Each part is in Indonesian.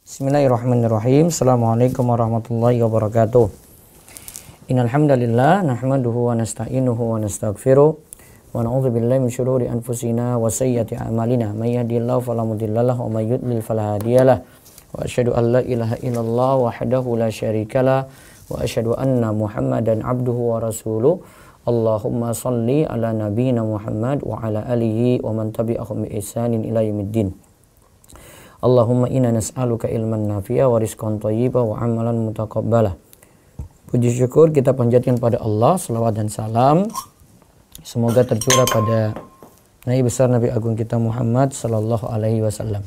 Bismillahirrahmanirrahim. Assalamualaikum warahmatullahi wabarakatuh. Innal hamdalillah nahmaduhu wa nasta'inuhu wa nastaghfiruh wa na'udzu billahi min syururi anfusina wa sayyiati a'malina. May yahdihillahu fala mudhillalah wa may yudlil fala hadiyalah. Wa asyhadu an la ilaha illallah wahdahu la syarikalah wa asyhadu anna Muhammadan abduhu wa rasuluh. Allahumma shalli ala nabiyyina Muhammad wa ala alihi wa man tabi'ahum bi ihsanin ila yaumiddin. Allahumma inna nas'aluka ilman nafi'a wa rizqan thayyiban wa amalan mutaqabbala. Puji syukur kita panjatkan pada Allah, selawat dan salam semoga tercurah pada Nabi besar Nabi agung kita Muhammad sallallahu alaihi wasallam.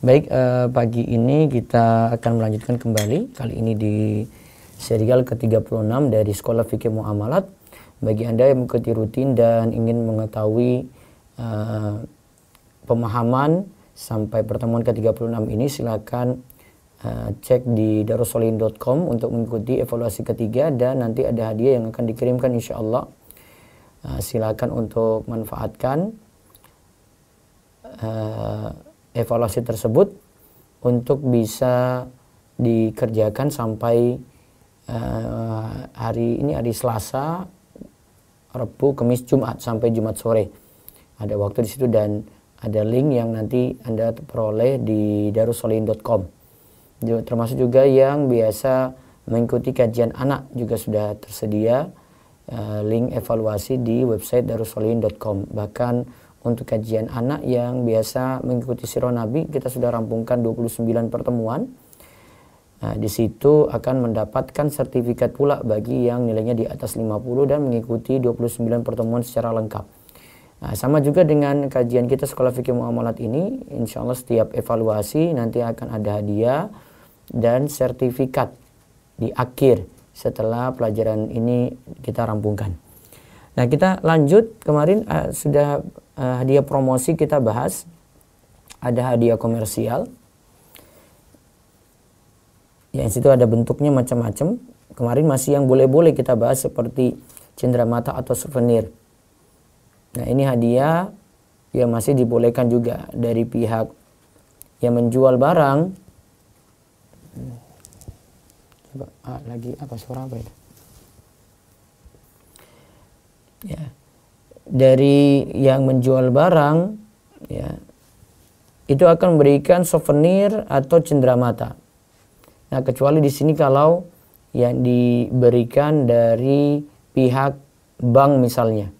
Baik, pagi ini kita akan melanjutkan kembali, kali ini di serial ke-36 dari Sekolah Fikih Muamalat. Bagi Anda yang mengikuti rutin dan ingin mengetahui pemahaman sampai pertemuan ke-36 ini, silakan cek di darussolihin.com untuk mengikuti evaluasi ketiga, dan nanti ada hadiah yang akan dikirimkan insya Allah. Silakan untuk manfaatkan evaluasi tersebut untuk bisa dikerjakan sampai hari ini, hari Selasa, Rabu, Kamis, Jumat, sampai Jumat sore. Ada waktu di situ dan ada link yang nanti Anda peroleh di darussolihin.com. Termasuk juga yang biasa mengikuti kajian anak juga sudah tersedia link evaluasi di website darussolihin.com. Bahkan untuk kajian anak yang biasa mengikuti sirah Nabi, kita sudah rampungkan 29 pertemuan. Di situ akan mendapatkan sertifikat pula bagi yang nilainya di atas 50 dan mengikuti 29 pertemuan secara lengkap. Sama juga dengan kajian kita Sekolah Fikih Muamalat ini, insya Allah setiap evaluasi nanti akan ada hadiah dan sertifikat di akhir setelah pelajaran ini kita rampungkan. Nah, kita lanjut. Kemarin sudah hadiah promosi kita bahas, ada hadiah komersial. Yang situ ada bentuknya macam-macam. Kemarin masih yang boleh-boleh kita bahas seperti cenderamata atau souvenir. Nah, ini hadiah yang masih dibolehkan juga dari pihak yang menjual barang. Coba lagi apa, suara apa itu? Ya. Dari yang menjual barang, ya, itu akan memberikan souvenir atau cenderamata. Nah, kecuali di sini kalau yang diberikan dari pihak bank misalnya,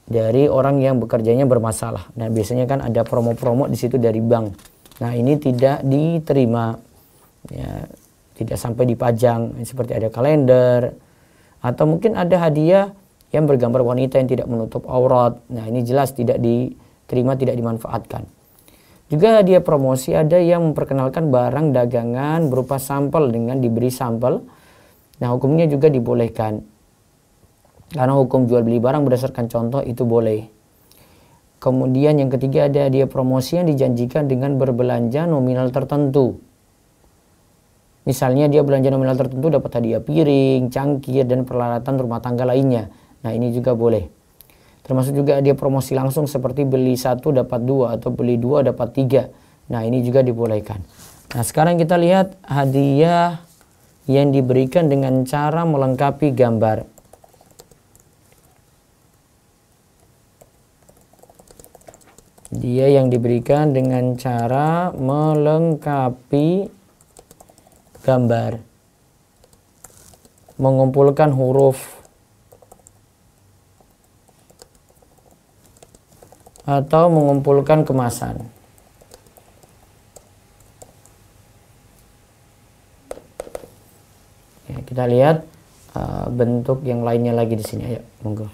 dari orang yang bekerjanya bermasalah. Nah, biasanya kan ada promo-promo di situ dari bank. Nah, ini tidak diterima, ya, tidak sampai dipajang. Seperti ada kalender atau mungkin ada hadiah yang bergambar wanita yang tidak menutup aurat. Nah, ini jelas tidak diterima, tidak dimanfaatkan. Juga hadiah promosi ada yang memperkenalkan barang dagangan berupa sampel dengan diberi sampel. Nah, hukumnya juga dibolehkan. Karena hukum jual beli barang berdasarkan contoh itu boleh. Kemudian yang ketiga ada hadiah promosi yang dijanjikan dengan berbelanja nominal tertentu. Misalnya dia belanja nominal tertentu dapat hadiah piring, cangkir, dan peralatan rumah tangga lainnya. Nah, ini juga boleh. Termasuk juga hadiah promosi langsung seperti beli 1 dapat 2 atau beli 2 dapat 3. Nah, ini juga dibolehkan. Nah, sekarang kita lihat hadiah yang diberikan dengan cara melengkapi gambar. Dia yang diberikan dengan cara melengkapi gambar, mengumpulkan huruf atau mengumpulkan kemasan. Ya, kita lihat bentuk yang lainnya lagi di sini. Ayo, monggo.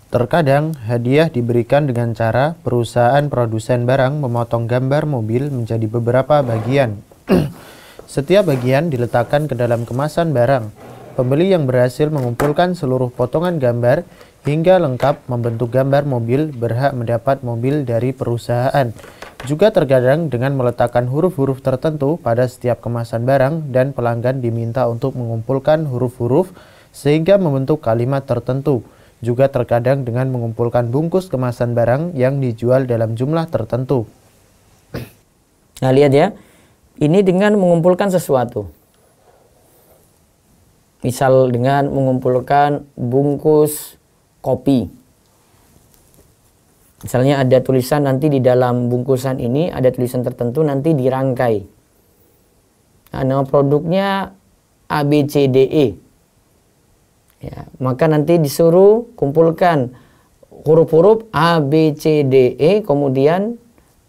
Terkadang hadiah diberikan dengan cara perusahaan produsen barang memotong gambar mobil menjadi beberapa bagian. Setiap bagian diletakkan ke dalam kemasan barang. Pembeli yang berhasil mengumpulkan seluruh potongan gambar hingga lengkap membentuk gambar mobil berhak mendapat mobil dari perusahaan. Juga terkadang dengan meletakkan huruf-huruf tertentu pada setiap kemasan barang, dan pelanggan diminta untuk mengumpulkan huruf-huruf sehingga membentuk kalimat tertentu. Juga terkadang dengan mengumpulkan bungkus kemasan barang yang dijual dalam jumlah tertentu. Nah, lihat ya. Ini dengan mengumpulkan sesuatu. Misal dengan mengumpulkan bungkus kopi. Misalnya ada tulisan nanti di dalam bungkusan ini ada tulisan tertentu nanti dirangkai. Nah, nama produknya ABCDE. Ya, maka nanti disuruh kumpulkan huruf-huruf ABCDE, kemudian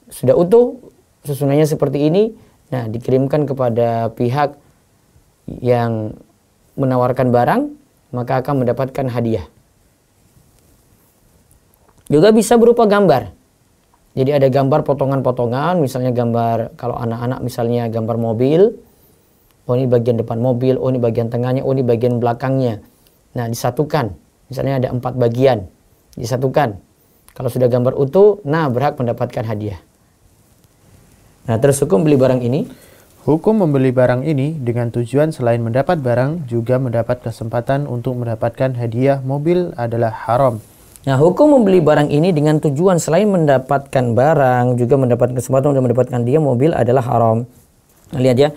sudah utuh susunannya seperti ini. Nah, dikirimkan kepada pihak yang menawarkan barang, maka akan mendapatkan hadiah. Juga bisa berupa gambar. Jadi ada gambar potongan-potongan, misalnya gambar kalau anak-anak misalnya gambar mobil. Oh, ini bagian depan mobil, oh ini bagian tengahnya, oh ini bagian belakangnya. Nah, disatukan. Misalnya ada 4 bagian. Disatukan. Kalau sudah gambar utuh, nah berhak mendapatkan hadiah. Nah, terus hukum beli barang ini? Hukum membeli barang ini dengan tujuan selain mendapat barang, juga mendapat kesempatan untuk mendapatkan hadiah mobil adalah haram. Nah, hukum membeli barang ini dengan tujuan selain mendapatkan barang, juga mendapatkan kesempatan untuk mendapatkan hadiah mobil adalah haram. Nah, lihat ya.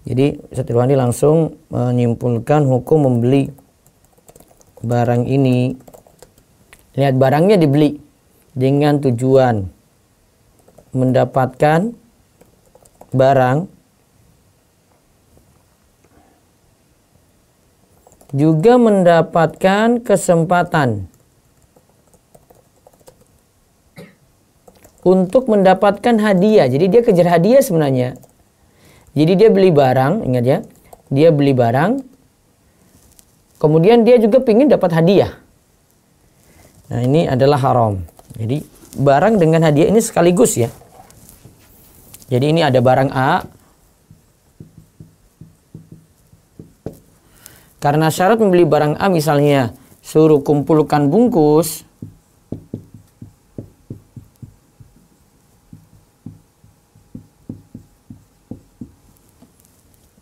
Jadi, Ustaz Irwandi langsung menyimpulkan hukum membeli barang ini. Lihat, barangnya dibeli dengan tujuan mendapatkan barang, juga mendapatkan kesempatan untuk mendapatkan hadiah. Jadi dia kejar hadiah sebenarnya. Jadi dia beli barang, ingat ya. Dia beli barang, kemudian dia juga ingin dapat hadiah. Nah, ini adalah haram. Jadi barang dengan hadiah ini sekaligus ya. Jadi ini ada barang A. Karena syarat membeli barang A misalnya suruh kumpulkan bungkus,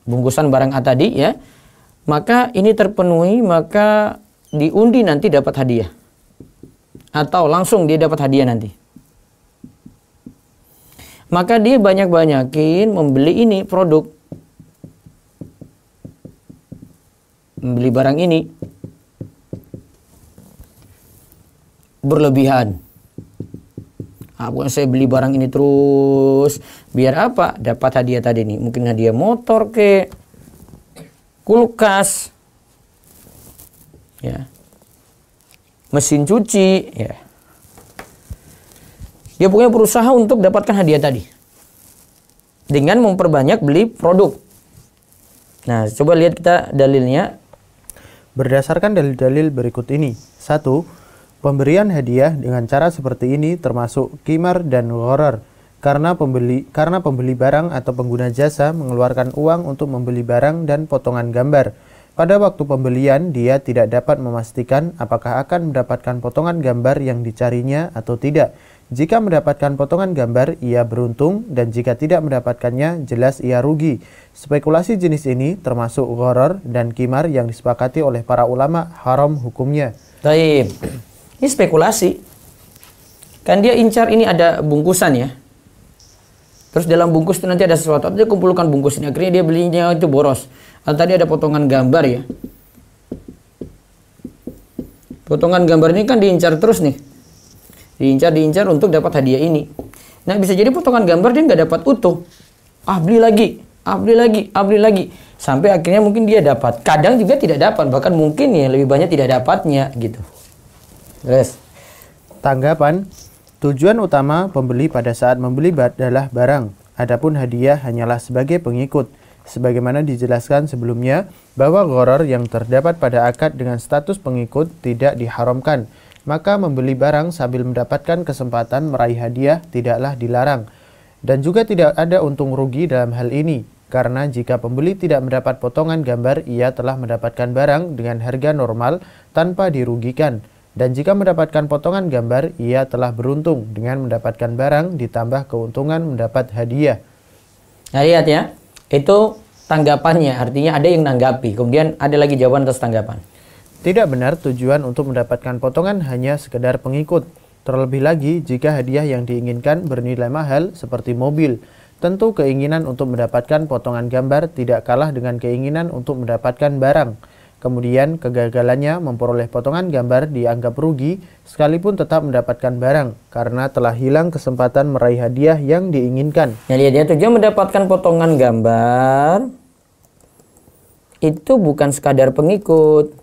bungkusan barang A tadi ya, maka ini terpenuhi, maka diundi nanti dapat hadiah. Atau langsung dia dapat hadiah nanti. Maka dia banyak-banyakin membeli ini produk. Membeli barang ini. Berlebihan. Bukan saya beli barang ini terus. Biar apa? Dapat hadiah tadi nih. Mungkin hadiah motor ke, kulkas, ya, mesin cuci, ya. Dia pokoknya berusaha untuk dapatkan hadiah tadi. Dengan memperbanyak beli produk. Nah, coba lihat kita dalilnya. Berdasarkan dalil-dalil berikut ini. 1. Pemberian hadiah dengan cara seperti ini termasuk qimar dan gharar. Karena pembeli barang atau pengguna jasa mengeluarkan uang untuk membeli barang dan potongan gambar. Pada waktu pembelian, dia tidak dapat memastikan apakah akan mendapatkan potongan gambar yang dicarinya atau tidak. Jika mendapatkan potongan gambar, ia beruntung, dan jika tidak mendapatkannya, jelas ia rugi. Spekulasi jenis ini termasuk gharar dan qimar yang disepakati oleh para ulama haram hukumnya. Baik. Ini spekulasi. Kan dia incar ini ada bungkusan ya. Terus dalam bungkus itu nanti ada sesuatu. Dia kumpulkan bungkus ini. Akhirnya dia belinya itu boros. Atau tadi ada potongan gambar ya. Potongan gambar ini kan diincar terus nih. Diincar untuk dapat hadiah ini. Nah, bisa jadi potongan gambar dia nggak dapat utuh. Beli lagi. Sampai akhirnya mungkin dia dapat. Kadang juga tidak dapat. Bahkan mungkin ya lebih banyak tidak dapatnya gitu. Terus. Tanggapan. Tujuan utama pembeli pada saat membeli adalah barang. Adapun hadiah hanyalah sebagai pengikut. Sebagaimana dijelaskan sebelumnya bahwa gharar yang terdapat pada akad dengan status pengikut tidak diharamkan. Maka membeli barang sambil mendapatkan kesempatan meraih hadiah tidaklah dilarang. Dan juga tidak ada untung rugi dalam hal ini. Karena jika pembeli tidak mendapat potongan gambar, ia telah mendapatkan barang dengan harga normal tanpa dirugikan. Dan jika mendapatkan potongan gambar, ia telah beruntung dengan mendapatkan barang ditambah keuntungan mendapat hadiah. Nah, lihat ya, itu tanggapannya, artinya ada yang nanggapi. Kemudian ada lagi jawaban atas tanggapan. Tidak benar tujuan untuk mendapatkan potongan hanya sekedar pengikut. Terlebih lagi jika hadiah yang diinginkan bernilai mahal seperti mobil. Tentu keinginan untuk mendapatkan potongan gambar tidak kalah dengan keinginan untuk mendapatkan barang. Kemudian kegagalannya memperoleh potongan gambar dianggap rugi sekalipun tetap mendapatkan barang karena telah hilang kesempatan meraih hadiah yang diinginkan. Ya, lihat ya, tujuan mendapatkan potongan gambar itu bukan sekadar pengikut.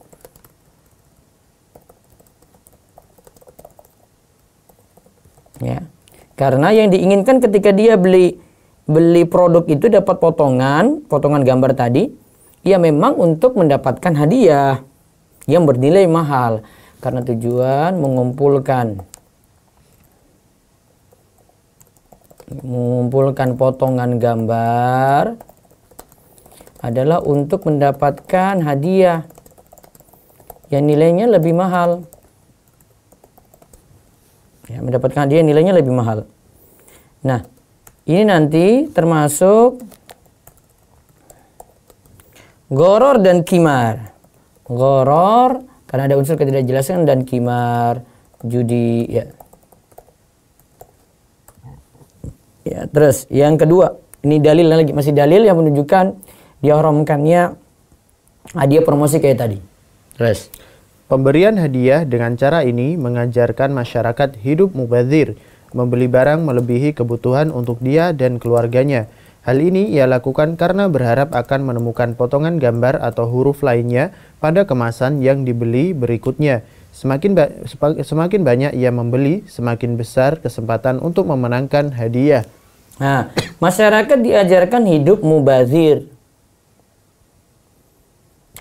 Ya. Karena yang diinginkan ketika dia beli produk itu dapat potongan gambar tadi, ya memang untuk mendapatkan hadiah yang bernilai mahal. Karena tujuan mengumpulkan potongan gambar adalah untuk mendapatkan hadiah yang nilainya lebih mahal. Ya, mendapatkan hadiah yang nilainya lebih mahal. Nah, ini nanti termasuk goror dan kimar. Goror karena ada unsur ketidakjelasan, dan kimar judi, ya. Ya, terus yang kedua, ini dalil lagi, masih dalil yang menunjukkan diharamkannya hadiah promosi kayak tadi. Terus Pemberian hadiah dengan cara ini mengajarkan masyarakat hidup mubazir, membeli barang melebihi kebutuhan untuk dia dan keluarganya. Hal ini ia lakukan karena berharap akan menemukan potongan gambar atau huruf lainnya pada kemasan yang dibeli berikutnya. Semakin banyak ia membeli, semakin besar kesempatan untuk memenangkan hadiah. Nah, masyarakat diajarkan hidup mubazir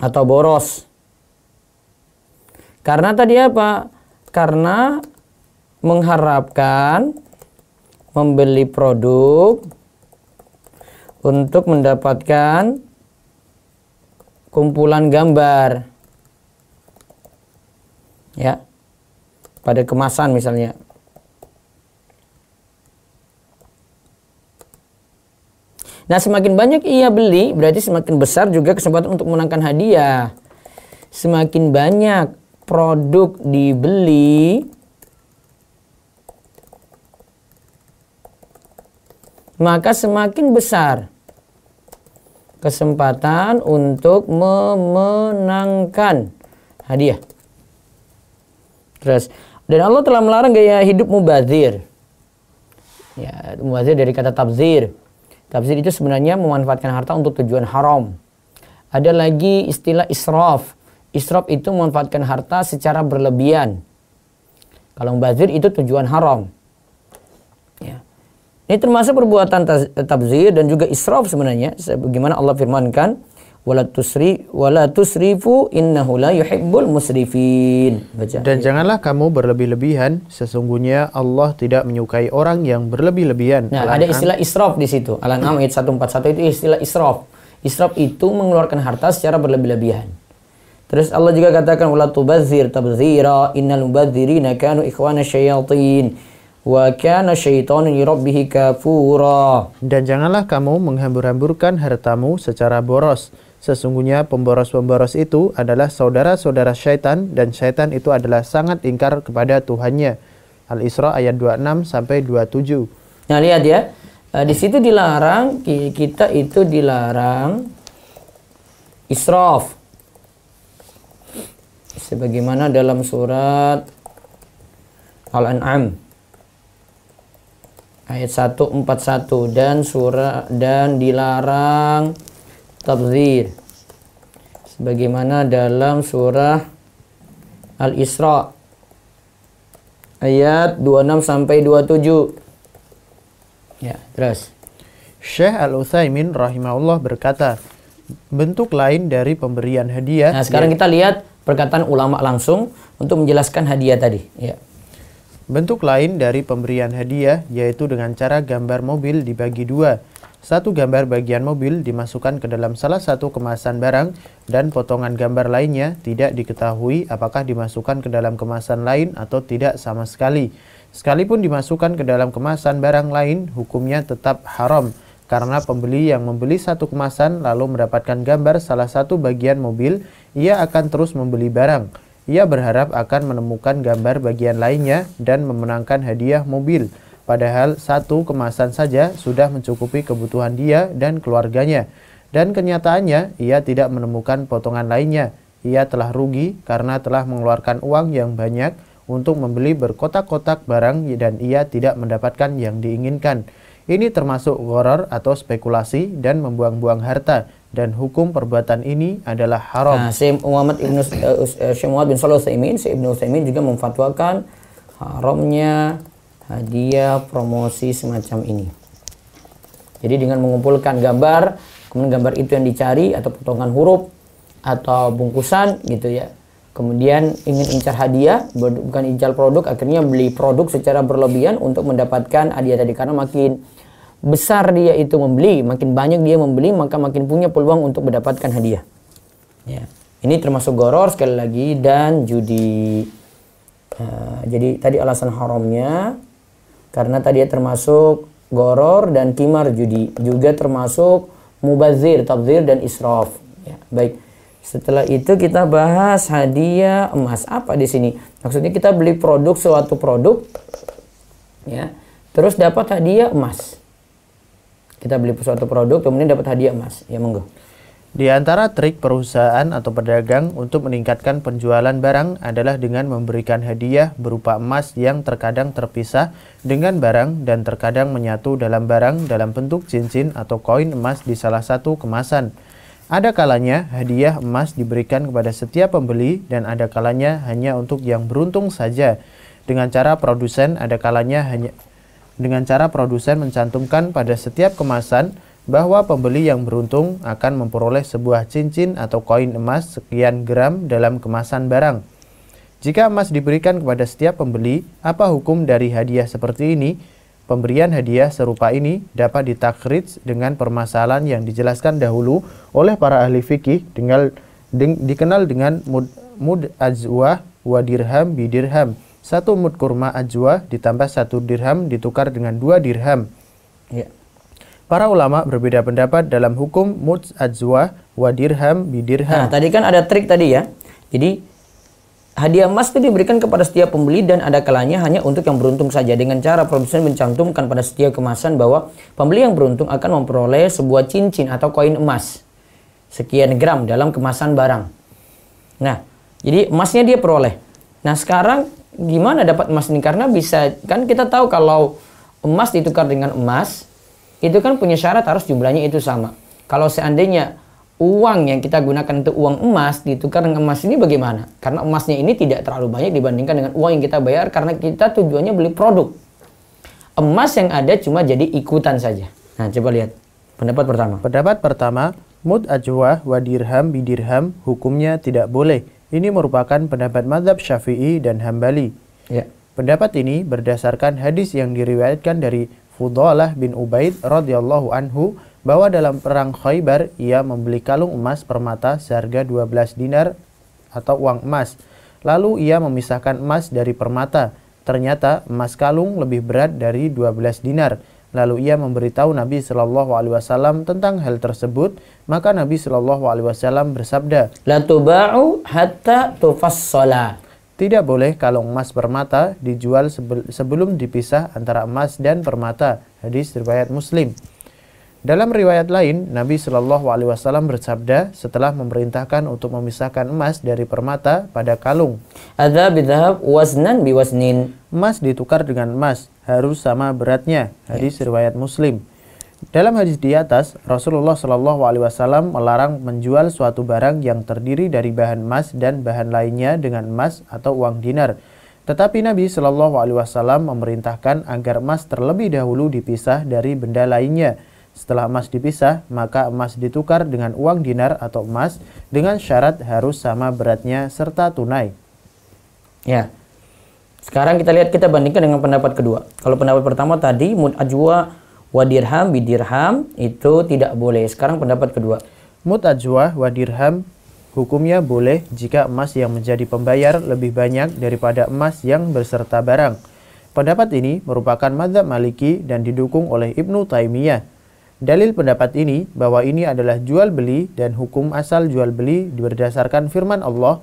atau boros. Karena tadi apa? Karena mengharapkan membeli produk untuk mendapatkan kumpulan gambar. Ya. Pada kemasan misalnya. Nah, semakin banyak ia beli, berarti semakin besar juga kesempatan untuk memenangkan hadiah. Semakin banyak produk dibeli, maka semakin besar kesempatan untuk memenangkan hadiah. Terus, dan Allah telah melarang gaya hidup mubazir. Ya, mubazir dari kata tabzir. Tabzir itu sebenarnya memanfaatkan harta untuk tujuan haram. Ada lagi istilah israf. Israf itu memanfaatkan harta secara berlebihan. Kalau mubazir itu tujuan haram. Ya. Ini termasuk perbuatan tabzir dan juga israf sebenarnya. Sebagaimana Allah firmankan, wala tusrifu innahu la yuhibbul musrifin. Baca. Dan janganlah kamu berlebih-lebihan, sesungguhnya Allah tidak menyukai orang yang berlebih-lebihan. Nah, ada istilah israf di situ. Al-An'am ayat 141 itu istilah israf. Israf itu mengeluarkan harta secara berlebih-lebihan. Terus Allah juga katakan wala tubazzir tabzira innal mubadzirina kanu ikhwana syayatin wa kana syaitanu li rabbih kafura. Dan janganlah kamu menghambur-hamburkan hartamu secara boros. Sesungguhnya pemboros-pemboros itu adalah saudara-saudara syaitan, dan syaitan itu adalah sangat ingkar kepada Tuhannya. Al-Isra ayat 26 sampai 27. Nah, lihat ya. Di situ dilarang, kita itu dilarang israf. Sebagaimana dalam surat Al-An'am ayat 141, dan dilarang tabzir sebagaimana dalam surah Al-Isra ayat 26 sampai 27. Ya, terus Syekh Al-Utsaimin rahimahullah berkata, bentuk lain dari pemberian hadiah. Nah, sekarang kita lihat perkataan ulama langsung untuk menjelaskan hadiah tadi. Ya. Bentuk lain dari pemberian hadiah yaitu dengan cara gambar mobil dibagi dua. Satu gambar bagian mobil dimasukkan ke dalam salah satu kemasan barang, dan potongan gambar lainnya tidak diketahui apakah dimasukkan ke dalam kemasan lain atau tidak sama sekali. Sekalipun dimasukkan ke dalam kemasan barang lain, hukumnya tetap haram. Karena pembeli yang membeli satu kemasan lalu mendapatkan gambar salah satu bagian mobil, ia akan terus membeli barang. Ia berharap akan menemukan gambar bagian lainnya dan memenangkan hadiah mobil. padahal satu kemasan saja sudah mencukupi kebutuhan dia dan keluarganya. Dan kenyataannya, ia tidak menemukan potongan lainnya. Ia telah rugi karena telah mengeluarkan uang yang banyak untuk membeli berkotak-kotak barang dan ia tidak mendapatkan yang diinginkan. Ini termasuk gharar atau spekulasi dan membuang-buang harta. Dan hukum perbuatan ini adalah haram. Nah, Syekh Muhammad bin Shalih Al-Utsaimin, Syekh Ibnu Utsaimin juga memfatwakan haramnya hadiah promosi semacam ini. Jadi dengan mengumpulkan gambar, kemudian gambar itu yang dicari atau potongan huruf atau bungkusan gitu ya. Kemudian ingin incar hadiah, bukan incar produk, akhirnya beli produk secara berlebihan untuk mendapatkan hadiah tadi. Karena makin besar dia itu membeli, makin banyak dia membeli, maka makin punya peluang untuk mendapatkan hadiah. Ya. Ini termasuk gharar sekali lagi dan judi. Jadi tadi alasan haramnya karena tadi termasuk gharar dan qimar judi, juga termasuk mubazir, tabdzir dan israf. Ya, baik. Setelah itu kita bahas hadiah emas. Apa di sini? Maksudnya kita beli produk, suatu produk, ya, terus dapat hadiah emas. Kita beli suatu produk, kemudian dapat hadiah emas. Ya, monggo. Di antara trik perusahaan atau pedagang untuk meningkatkan penjualan barang adalah dengan memberikan hadiah berupa emas yang terkadang terpisah dengan barang dan terkadang menyatu dalam barang dalam bentuk cincin atau koin emas di salah satu kemasan. Ada kalanya hadiah emas diberikan kepada setiap pembeli dan ada kalanya hanya untuk yang beruntung saja. Dengan cara produsen mencantumkan pada setiap kemasan bahwa pembeli yang beruntung akan memperoleh sebuah cincin atau koin emas sekian gram dalam kemasan barang. Jika emas diberikan kepada setiap pembeli, apa hukum dari hadiah seperti ini? Pemberian hadiah serupa ini dapat ditakhrij dengan permasalahan yang dijelaskan dahulu oleh para ahli fikih dikenal dengan mud ajwah wa dirham bidirham. 1 mud kurma ajwa ditambah 1 dirham ditukar dengan 2 dirham. Ya. Para ulama berbeda pendapat dalam hukum mud ajwa wa dirham bidirham. Nah, tadi kan ada trik tadi ya. Jadi hadiah emas itu diberikan kepada setiap pembeli dan ada kalanya hanya untuk yang beruntung saja. Dengan cara produsen mencantumkan pada setiap kemasan bahwa pembeli yang beruntung akan memperoleh sebuah cincin atau koin emas sekian gram dalam kemasan barang. Nah, jadi emasnya dia peroleh. Nah, sekarang gimana dapat emas ini? Karena bisa, kan kita tahu kalau emas ditukar dengan emas, itu kan punya syarat harus jumlahnya itu sama. Kalau seandainya uang yang kita gunakan untuk uang emas ditukar dengan emas ini bagaimana? Karena emasnya ini tidak terlalu banyak dibandingkan dengan uang yang kita bayar karena kita tujuannya beli produk. Emas yang ada cuma jadi ikutan saja. Nah, coba lihat pendapat pertama. Pendapat pertama, mud ajwa wa dirham bidirham hukumnya tidak boleh. Ini merupakan pendapat mazhab Syafi'i dan Hambali. Ya. Pendapat ini berdasarkan hadis yang diriwayatkan dari Fudalah bin Ubaid radhiyallahu anhu bahwa dalam perang Khaybar ia membeli kalung emas permata seharga 12 dinar atau uang emas. Lalu ia memisahkan emas dari permata. Ternyata emas kalung lebih berat dari 12 dinar. Lalu ia memberitahu Nabi Shallallahu Alaihi Wasallam tentang hal tersebut. Maka Nabi Shallallahu Alaihi Wasallam bersabda, La tuba'u hatta tufassala. Tidak boleh kalung emas permata dijual sebelum dipisah antara emas dan permata. Hadis riwayat Muslim. Dalam riwayat lain, Nabi Shallallahu Alaihi Wasallam bersabda setelah memerintahkan untuk memisahkan emas dari permata pada kalung. Adza bidhab waznan biwaznin. Emas ditukar dengan emas, harus sama beratnya. Hadis riwayat Muslim. Dalam hadis di atas, Rasulullah Shallallahu Alaihi Wasallam melarang menjual suatu barang yang terdiri dari bahan emas dan bahan lainnya dengan emas atau uang dinar. Tetapi Nabi Shallallahu Alaihi Wasallam memerintahkan agar emas terlebih dahulu dipisah dari benda lainnya. Setelah emas dipisah, maka emas ditukar dengan uang dinar atau emas dengan syarat harus sama beratnya serta tunai. Ya. Sekarang kita lihat, kita bandingkan dengan pendapat kedua. Kalau pendapat pertama tadi mud ajwa wa dirham bidirham itu tidak boleh. Sekarang pendapat kedua. Mud ajwa wa dirham hukumnya boleh jika emas yang menjadi pembayar lebih banyak daripada emas yang berserta barang. Pendapat ini merupakan mazhab Maliki dan didukung oleh Ibnu Taimiyah. Dalil pendapat ini bahwa ini adalah jual beli dan hukum asal jual beli berdasarkan firman Allah,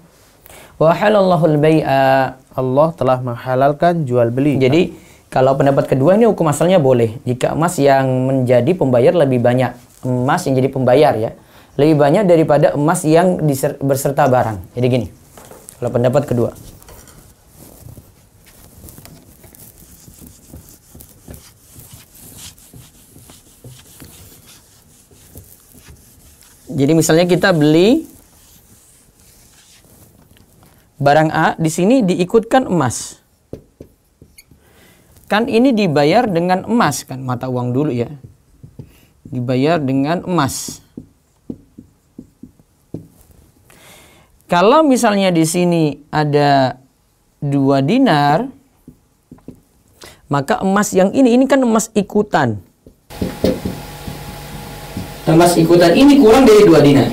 wa halallahu al-bai'a. Allah telah menghalalkan jual beli. Jadi Kalau pendapat kedua ini hukum asalnya boleh. Jika emas yang menjadi pembayar lebih banyak. Emas yang jadi pembayar ya. Lebih banyak daripada emas yang berserta barang. Jadi gini. Kalau pendapat kedua. Jadi misalnya kita beli barang A, di sini diikutkan emas. Kan ini dibayar dengan emas kan, mata uang dulu ya. Dibayar dengan emas. Kalau misalnya di sini ada 2 dinar, maka emas yang ini kan emas ikutan. Emas ikutan ini kurang dari 2 dinar.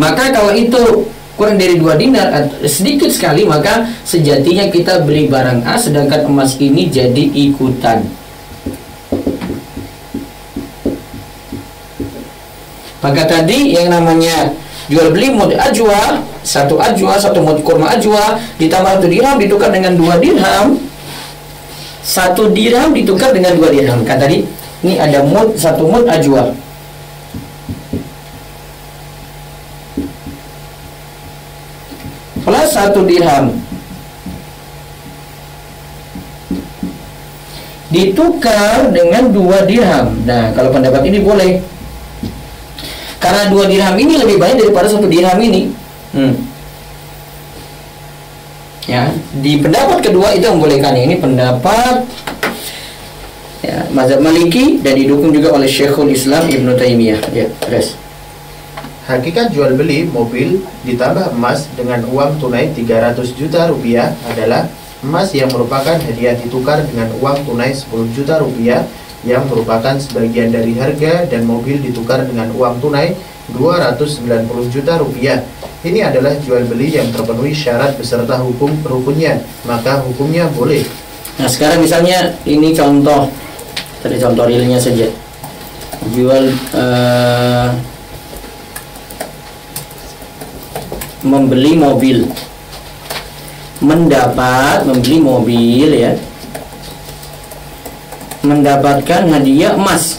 Maka kalau itu kurang dari 2 dinar, sedikit sekali, maka sejatinya kita beli barang A, sedangkan emas ini jadi ikutan. Maka tadi yang namanya jual beli mud ajwa, 1 ajwa, 1 mud kurma ajwa, ditambah 1 dirham ditukar dengan 2 dirham. 1 dirham ditukar dengan 2 dirham. Kan tadi ini ada mud, 1 mud ajwa. Plus 1 dirham ditukar dengan 2 dirham. Nah, kalau pendapat ini boleh, karena 2 dirham ini lebih banyak daripada 1 dirham ini. Ya, di pendapat kedua itu membolehkan. Ini pendapat ya, mazhab Maliki dan didukung juga oleh Syekhul Islam Ibnu Taimiyah. Ya, terus. Hakikat jual beli mobil ditambah emas dengan uang tunai 300 juta rupiah adalah emas yang merupakan hadiah ditukar dengan uang tunai 10 juta rupiah yang merupakan sebagian dari harga, dan mobil ditukar dengan uang tunai 290 juta rupiah. Ini adalah jual beli yang terpenuhi syarat beserta hukum rukunnya, maka hukumnya boleh. Nah, sekarang misalnya ini contoh, tadi contoh realnya saja. Jual membeli mobil, membeli mobil ya, mendapatkan hadiah emas.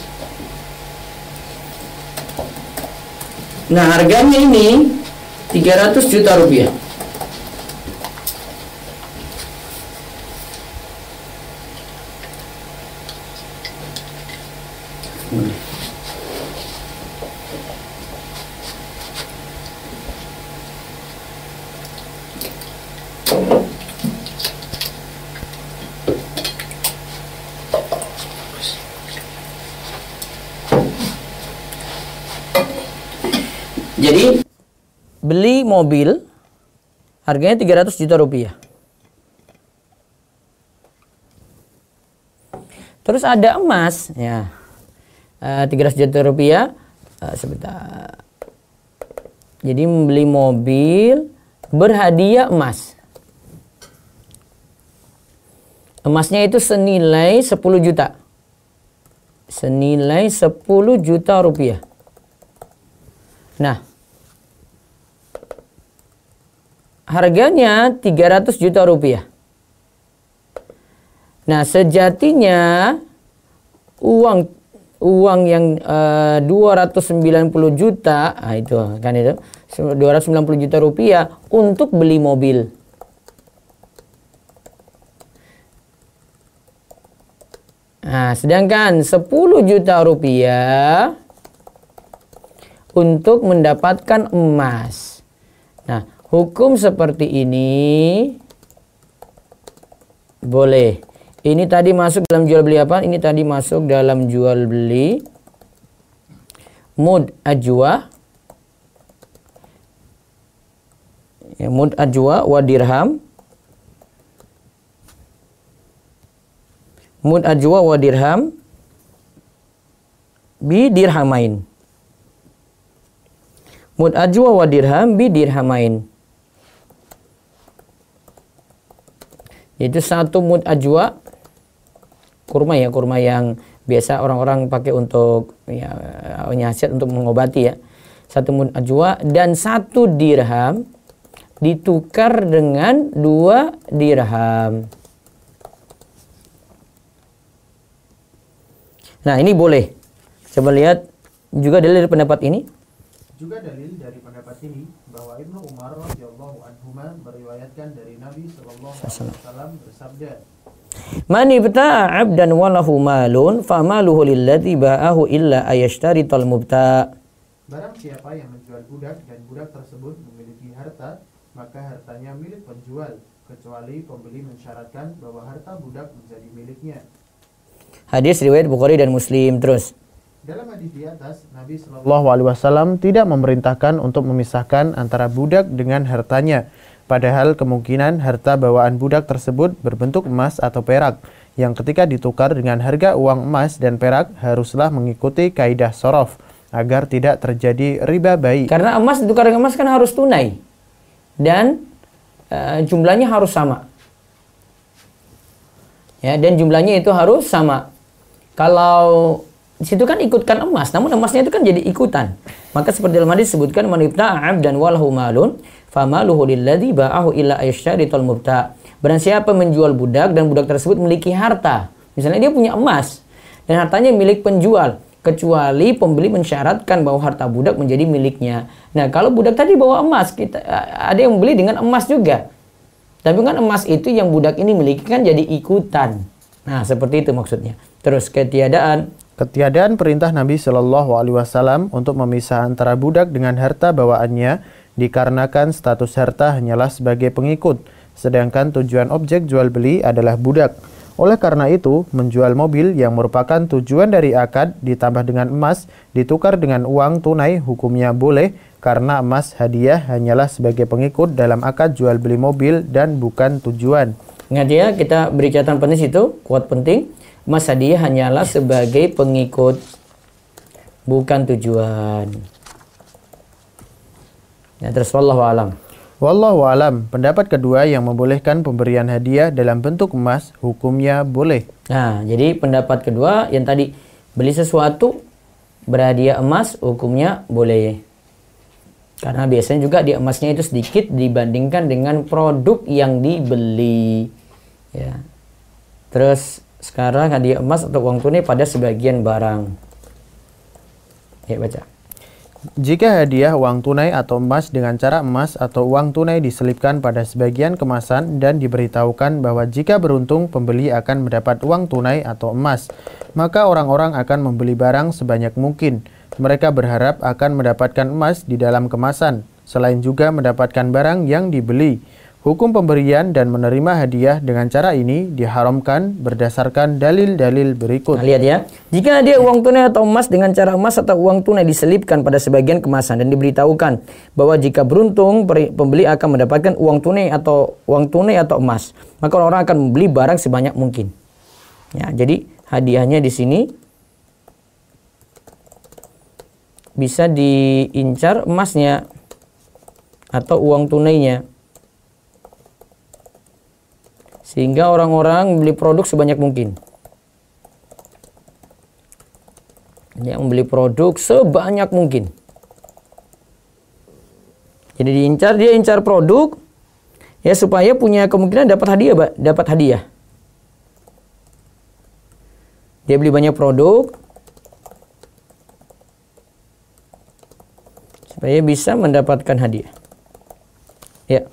Nah, harganya ini 300 juta rupiah. Jadi beli mobil harganya 300 juta rupiah. Terus ada emas ya, 300 juta rupiah. Sebentar. Jadi membeli mobil berhadiah emas. Emasnya itu senilai 10 juta. Senilai 10 juta rupiah. Nah, harganya 300 juta rupiah. Nah, sejatinya uang yang 290 juta, nah itu kan itu 290 juta rupiah untuk beli mobil. Nah, sedangkan 10 juta rupiah untuk mendapatkan emas. Nah, hukum seperti ini boleh. Ini tadi masuk dalam jual beli apa? Ini tadi masuk dalam jual beli mud ajwa. Ya, mud ajwa wa dirham. Mud ajwa wa dirham bi dirhamain. Mud ajwa wa dirham bi dirhamain. Itu 1 mud ajwa, kurma ya, kurma yang biasa orang-orang pakai untuk ya, nasihat untuk mengobati ya. 1 mud ajwa dan 1 dirham ditukar dengan 2 dirham. Nah, ini boleh. Coba lihat juga dalil dari pendapat ini. Juga dalil dari pendapat ini bahwa Ibnu Umar radhiyallahu anhuma meriwayatkan dari Nabi sallallahu alaihi wasallam bersabda, Man ibta'a 'abdan wa lahu malun famaluhu lilladzi ba'ahu illa ayashtarital mubta'. Barang siapa yang menjual budak dan budak tersebut memiliki harta, maka hartanya milik penjual, kecuali pembeli mensyaratkan bahwa harta budak menjadi miliknya. Hadis riwayat Bukhari dan Muslim. Terus Dalam hadis di atas, Nabi Shallallahu Alaihi Wasallam tidak memerintahkan untuk memisahkan antara budak dengan hartanya, padahal kemungkinan harta bawaan budak tersebut berbentuk emas atau perak, yang ketika ditukar dengan harga uang emas dan perak haruslah mengikuti kaidah sorof, agar tidak terjadi riba bayi. karena emas ditukar dengan emas kan harus tunai dan jumlahnya harus sama. Ya, dan jumlahnya itu harus sama. Kalau di situ kan ikutkan emas, namun emasnya itu kan jadi ikutan. Maka seperti dalam hadis disebutkan man ibta'a 'abdan wa lahu malun famaluhu lilladzi ba'ahu illa ayashtarital mubta'. Barang siapa menjual budak dan budak tersebut memiliki harta. Misalnya dia punya emas dan hartanya milik penjual, kecuali pembeli mensyaratkan bahwa harta budak menjadi miliknya. Nah, kalau budak tadi bawa emas, ada yang beli dengan emas juga. Tapi kan emas itu yang budak ini miliki kan jadi ikutan. Nah, seperti itu maksudnya. Terus Ketiadaan perintah Nabi Shallallahu Alaihi Wasallam untuk memisah antara budak dengan harta bawaannya dikarenakan status harta hanyalah sebagai pengikut, sedangkan tujuan objek jual beli adalah budak. Oleh karena itu, menjual mobil yang merupakan tujuan dari akad ditambah dengan emas ditukar dengan uang tunai hukumnya boleh, karena emas hadiah hanyalah sebagai pengikut dalam akad jual beli mobil dan bukan tujuan. Ingat ya, kita beri catatan penting itu, quote penting. Emas hadiah hanyalah sebagai pengikut, bukan tujuan. Ya, terus wallahu alam. Wallahu alam, pendapat kedua yang membolehkan pemberian hadiah dalam bentuk emas, hukumnya boleh. Nah, jadi pendapat kedua yang tadi beli sesuatu berhadiah emas, hukumnya boleh. Karena biasanya juga di emasnya itu sedikit dibandingkan dengan produk yang dibeli. Ya. Terus sekarang hadiah emas atau uang tunai pada sebagian barang. Ya, baca. Jika hadiah uang tunai atau emas dengan cara emas atau uang tunai diselipkan pada sebagian kemasan dan diberitahukan bahwa jika beruntung pembeli akan mendapat uang tunai atau emas, maka orang-orang akan membeli barang sebanyak mungkin. Mereka berharap akan mendapatkan emas di dalam kemasan, selain juga mendapatkan barang yang dibeli. Hukum pemberian dan menerima hadiah dengan cara ini diharamkan berdasarkan dalil-dalil berikut. Nah, lihat ya. Jika hadiah uang tunai atau emas dengan cara emas atau uang tunai diselipkan pada sebagian kemasan dan diberitahukan bahwa jika beruntung pembeli akan mendapatkan uang tunai atau emas, maka orang akan membeli barang sebanyak mungkin. Ya, jadi hadiahnya di sini bisa diincar emasnya atau uang tunainya, sehingga orang-orang beli produk sebanyak mungkin. Yang membeli produk sebanyak mungkin. Jadi dia incar produk ya supaya punya kemungkinan dapat hadiah. Dia beli banyak produk supaya bisa mendapatkan hadiah. Ya.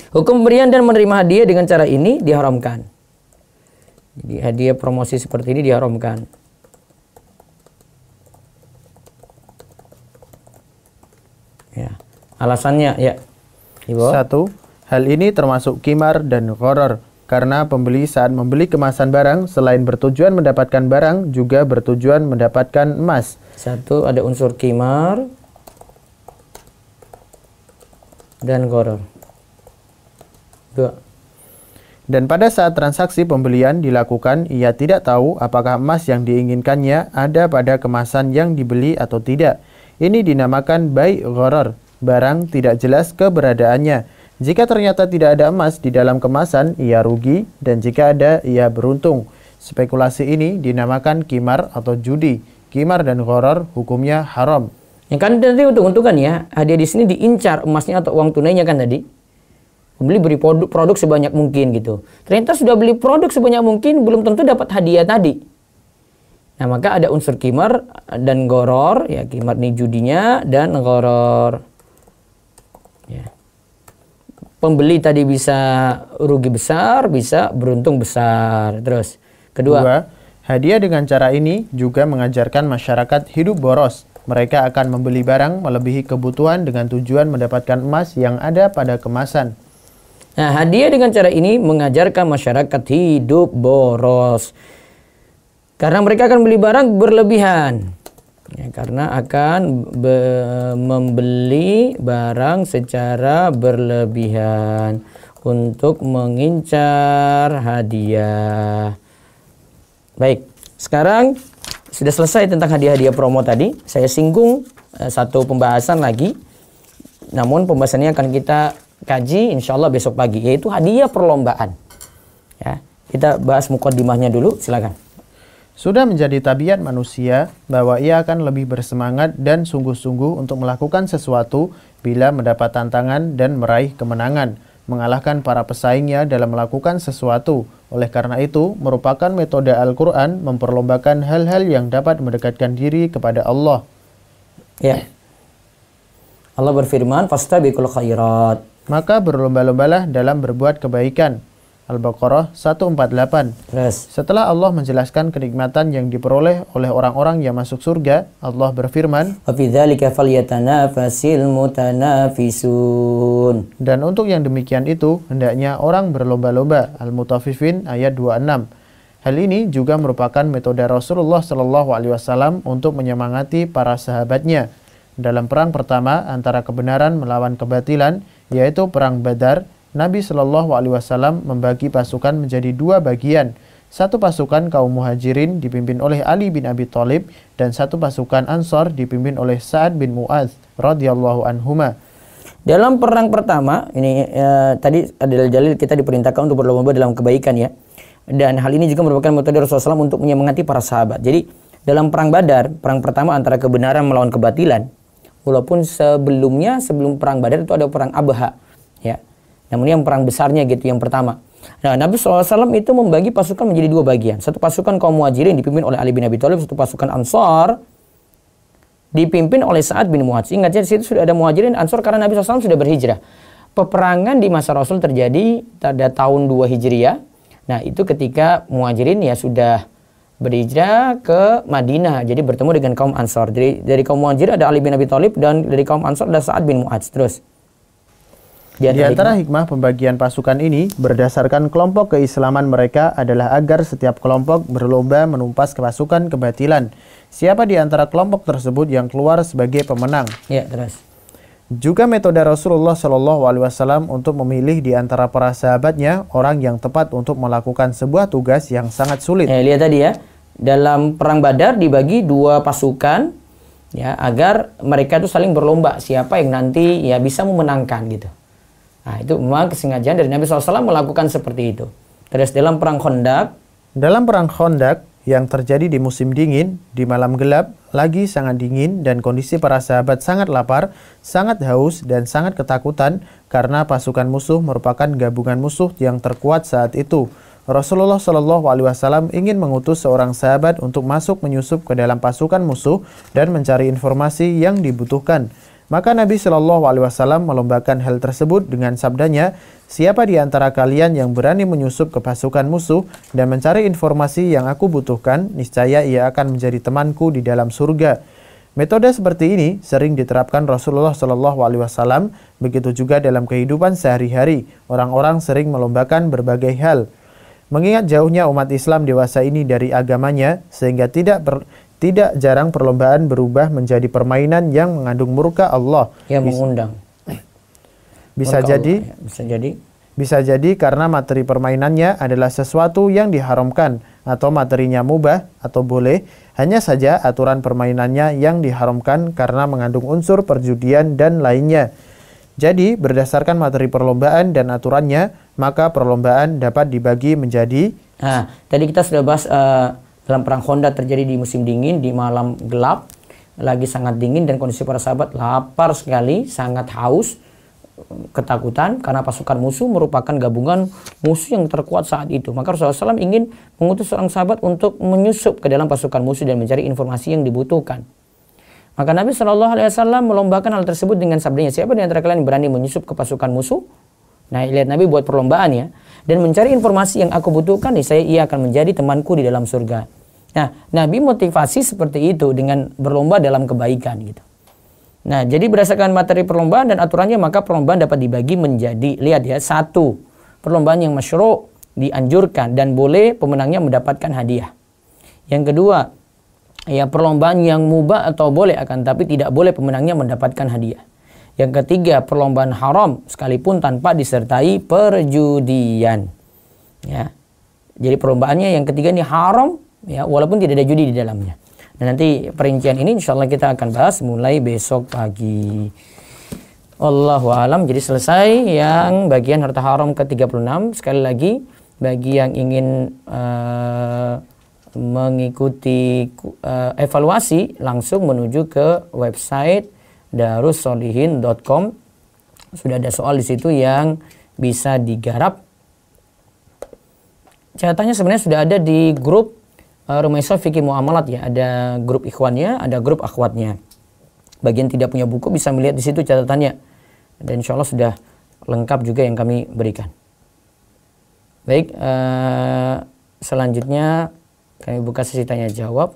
Hukum pemberian dan menerima hadiah dengan cara ini diharamkan. Jadi hadiah promosi seperti ini diharamkan. Ya. Alasannya ya. Satu, hal ini termasuk qimar dan gharar, karena pembeli saat membeli kemasan barang selain bertujuan mendapatkan barang juga bertujuan mendapatkan emas. Satu, ada unsur qimar dan gharar. Dan pada saat transaksi pembelian dilakukan, ia tidak tahu apakah emas yang diinginkannya ada pada kemasan yang dibeli atau tidak. Ini dinamakan bai' gharar, barang tidak jelas keberadaannya. Jika ternyata tidak ada emas di dalam kemasan, ia rugi, dan jika ada, ia beruntung. Spekulasi ini dinamakan qimar atau judi. Qimar dan gharar hukumnya haram. Ya kan tadi untung-untungan ya, hadiah di sini diincar emasnya atau uang tunainya kan tadi. Beli produk sebanyak mungkin gitu. Ternyata sudah beli produk sebanyak mungkin belum tentu dapat hadiah tadi. Nah, maka ada unsur qimar dan goror, ya qimar ini judinya dan goror. Ya. Pembeli tadi bisa rugi besar, bisa beruntung besar. Terus, kedua, hadiah dengan cara ini juga mengajarkan masyarakat hidup boros. Mereka akan membeli barang melebihi kebutuhan dengan tujuan mendapatkan emas yang ada pada kemasan. Nah, hadiah dengan cara ini mengajarkan masyarakat hidup boros. Karena mereka akan beli barang berlebihan. Ya, karena akan membeli barang secara berlebihan untuk mengincar hadiah. Baik, sekarang sudah selesai tentang hadiah-hadiah promo tadi. Saya singgung satu pembahasan lagi. Namun pembahasannya akan kita kaji insya Allah besok pagi, yaitu hadiah perlombaan. Ya, kita bahas mukaddimahnya dulu, silakan. Sudah menjadi tabiat manusia bahwa ia akan lebih bersemangat dan sungguh-sungguh untuk melakukan sesuatu bila mendapat tantangan dan meraih kemenangan, mengalahkan para pesaingnya dalam melakukan sesuatu. Oleh karena itu, merupakan metode Al-Quran memperlombakan hal-hal yang dapat mendekatkan diri kepada Allah. Ya. Allah berfirman, "Fastabiqul khairat." Maka berlomba-lombalah dalam berbuat kebaikan. Al-Baqarah 148. Terus. Setelah Allah menjelaskan kenikmatan yang diperoleh oleh orang-orang yang masuk surga, Allah berfirman, "Wa fi dzalika falyatanafasil mutanafisun." Dan untuk yang demikian itu, hendaknya orang berlomba-lomba. Al-Mutaffifin ayat 26. Hal ini juga merupakan metode Rasulullah SAW untuk menyemangati para sahabatnya. Dalam perang pertama antara kebenaran melawan kebatilan, yaitu perang Badar, Nabi Shallallahu Alaihi Wasallam membagi pasukan menjadi dua bagian. Satu pasukan kaum muhajirin dipimpin oleh Ali bin Abi Thalib dan satu pasukan Ansor dipimpin oleh Sa'ad bin Mu'adz radhiyallahu anhuma. Dalam perang pertama ini tadi adalah dalil kita diperintahkan untuk berlomba dalam kebaikan ya. Dan hal ini juga merupakan metode Rasulullah SAW untuk menyemangati para sahabat. Jadi dalam perang Badar, perang pertama antara kebenaran melawan kebatilan, walaupun sebelum perang Badar itu ada perang Abha ya. Namun yang perang besarnya gitu yang pertama. Nah, Nabi SAW itu membagi pasukan menjadi dua bagian. Satu pasukan kaum muhajirin dipimpin oleh Ali bin Abi Thalib, satu pasukan Ansor dipimpin oleh Sa'ad bin Mu'adz. Ingat ya, di situ sudah ada muhajirin Ansor karena Nabi SAW sudah berhijrah. Peperangan di masa Rasul terjadi pada tahun 2 Hijriah. Nah, itu ketika muhajirin ya sudah berhijrah ke Madinah. Jadi bertemu dengan kaum Ansor. Jadi dari kaum muhajirin ada Ali bin Abi Thalib dan dari kaum Ansor ada Sa'ad bin Mu'adz. Terus. Di antara hikmah pembagian pasukan ini berdasarkan kelompok keislaman mereka adalah agar setiap kelompok berlomba menumpas pasukan kebatilan. Siapa di antara kelompok tersebut yang keluar sebagai pemenang? Ya, terus. Juga metode Rasulullah SAW untuk memilih di antara para sahabatnya orang yang tepat untuk melakukan sebuah tugas yang sangat sulit. Lihat tadi ya, dalam perang Badar dibagi dua pasukan ya agar mereka itu saling berlomba siapa yang nanti ya bisa memenangkan gitu. Nah, itu memang kesengajaan dari Nabi SAW melakukan seperti itu. Terus dalam perang Khandaq. Dalam perang Khandaq yang terjadi di musim dingin, di malam gelap, lagi sangat dingin dan kondisi para sahabat sangat lapar, sangat haus dan sangat ketakutan karena pasukan musuh merupakan gabungan musuh yang terkuat saat itu. Rasulullah SAW ingin mengutus seorang sahabat untuk masuk menyusup ke dalam pasukan musuh dan mencari informasi yang dibutuhkan. Maka Nabi SAW melombakan hal tersebut dengan sabdanya, siapa di antara kalian yang berani menyusup ke pasukan musuh dan mencari informasi yang aku butuhkan, niscaya ia akan menjadi temanku di dalam surga. Metode seperti ini sering diterapkan Rasulullah SAW, begitu juga dalam kehidupan sehari-hari. Orang-orang sering melombakan berbagai hal. Mengingat jauhnya umat Islam dewasa ini dari agamanya, sehingga tidak jarang perlombaan berubah menjadi permainan yang mengandung murka Allah. Yang mengundang. Bisa jadi, Allah, ya. Bisa jadi karena materi permainannya adalah sesuatu yang diharamkan atau materinya mubah atau boleh. Hanya saja aturan permainannya yang diharamkan karena mengandung unsur perjudian dan lainnya. Jadi berdasarkan materi perlombaan dan aturannya, maka perlombaan dapat dibagi menjadi. Nah, tadi kita sudah bahas dalam perang Khandaq terjadi di musim dingin, di malam gelap, lagi sangat dingin dan kondisi para sahabat lapar sekali, sangat haus, ketakutan karena pasukan musuh merupakan gabungan musuh yang terkuat saat itu. Maka Rasulullah SAW ingin mengutus seorang sahabat untuk menyusup ke dalam pasukan musuh dan mencari informasi yang dibutuhkan. Maka Nabi SAW melombakan hal tersebut dengan sabdanya, siapa di antara kalian yang berani menyusup ke pasukan musuh? Nah, lihat Nabi buat perlombaan ya. Dan mencari informasi yang aku butuhkan, ia akan menjadi temanku di dalam surga. Nah, Nabi motivasi seperti itu dengan berlomba dalam kebaikan gitu. Nah, jadi berdasarkan materi perlombaan dan aturannya, maka perlombaan dapat dibagi menjadi, lihat ya, 1. Perlombaan yang masyru' dianjurkan dan boleh pemenangnya mendapatkan hadiah. Yang kedua, ya perlombaan yang mubah atau boleh akan tapi tidak boleh pemenangnya mendapatkan hadiah. Yang ketiga, perlombaan haram sekalipun tanpa disertai perjudian. Ya. Jadi perlombaannya yang ketiga ini haram ya, walaupun tidak ada judi di dalamnya. Dan nanti perincian ini insya Allah kita akan bahas mulai besok pagi. Allahu a'lam. Jadi selesai yang bagian harta haram ke-36. Sekali lagi, bagi yang ingin mengikuti evaluasi, langsung menuju ke website darussolihin.com. Sudah ada soal di situ yang bisa digarap. Catatannya sebenarnya sudah ada di grup Rumaisa Fikih Muamalat ya, ada grup ikhwannya, ada grup akhwatnya. Bagian tidak punya buku bisa melihat di situ catatannya. Dan insya Allah sudah lengkap juga yang kami berikan. Baik, selanjutnya kami buka sesi tanya jawab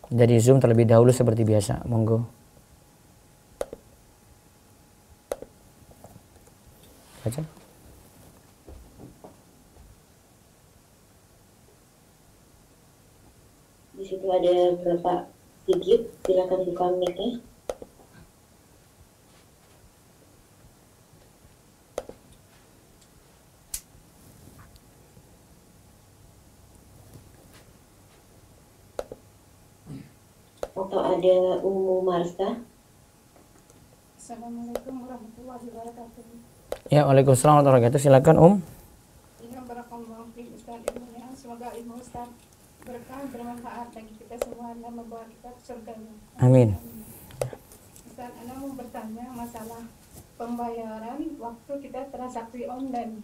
dari Zoom terlebih dahulu seperti biasa. Monggo. Baca. Di situ ada Bapak Sigit, silakan buka mic-nya. Atau ada Umu Marsa. Assalamualaikum warahmatullahi wabarakatuh. Ya, waalaikumsalam warahmatullahi wabarakatuh. Silakan Ya, barakallahu fiik Ustaz, ilmunya. Semoga ilmu Ustaz berkah, bermanfaat bagi kita semua dan membawa kita ke surga. Amin. Ustaz, Ana mau bertanya masalah pembayaran waktu kita transaksi online.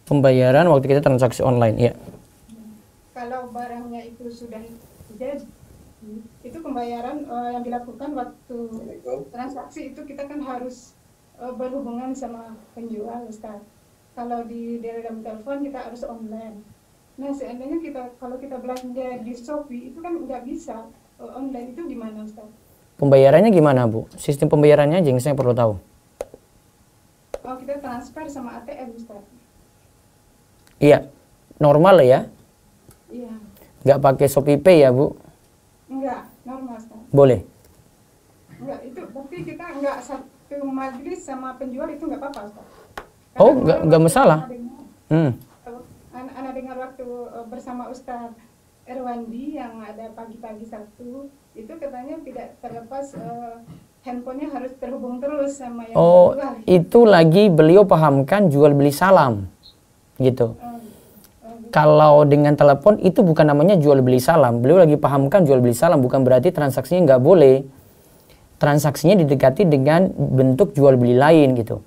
Pembayaran waktu kita transaksi online, ya. Kalau barangnya itu sudah jadi, itu pembayaran yang dilakukan waktu transaksi itu kita kan harus berhubungan sama penjual, Ustaz. Kalau di dalam telepon kita harus online. Nah, seandainya kalau kita belanja di Shopee itu kan nggak bisa online, itu gimana, Ustaz? Pembayarannya gimana, Bu? Sistem pembayarannya aja yang saya perlu tahu. Oh, kita transfer sama ATM, Ustaz. Iya, normal ya? Iya. Nggak pakai Shopee Pay ya, Bu? Enggak, normal, Ustaz. Boleh. Enggak, itu tapi kita enggak satu majelis sama penjual itu enggak apa-apa, Ustaz. Oh, nggak masalah. Anak dengar waktu bersama Ustaz Erwandi yang ada pagi-pagi Sabtu, itu katanya tidak terlepas handphonenya harus terhubung terus sama yang penjual. Itu lagi beliau pahamkan jual beli salam. Gitu. Kalau dengan telepon itu bukan namanya jual beli salam. Beliau lagi pahamkan jual beli salam, bukan berarti transaksinya nggak boleh. Transaksinya didekati dengan bentuk jual beli lain gitu.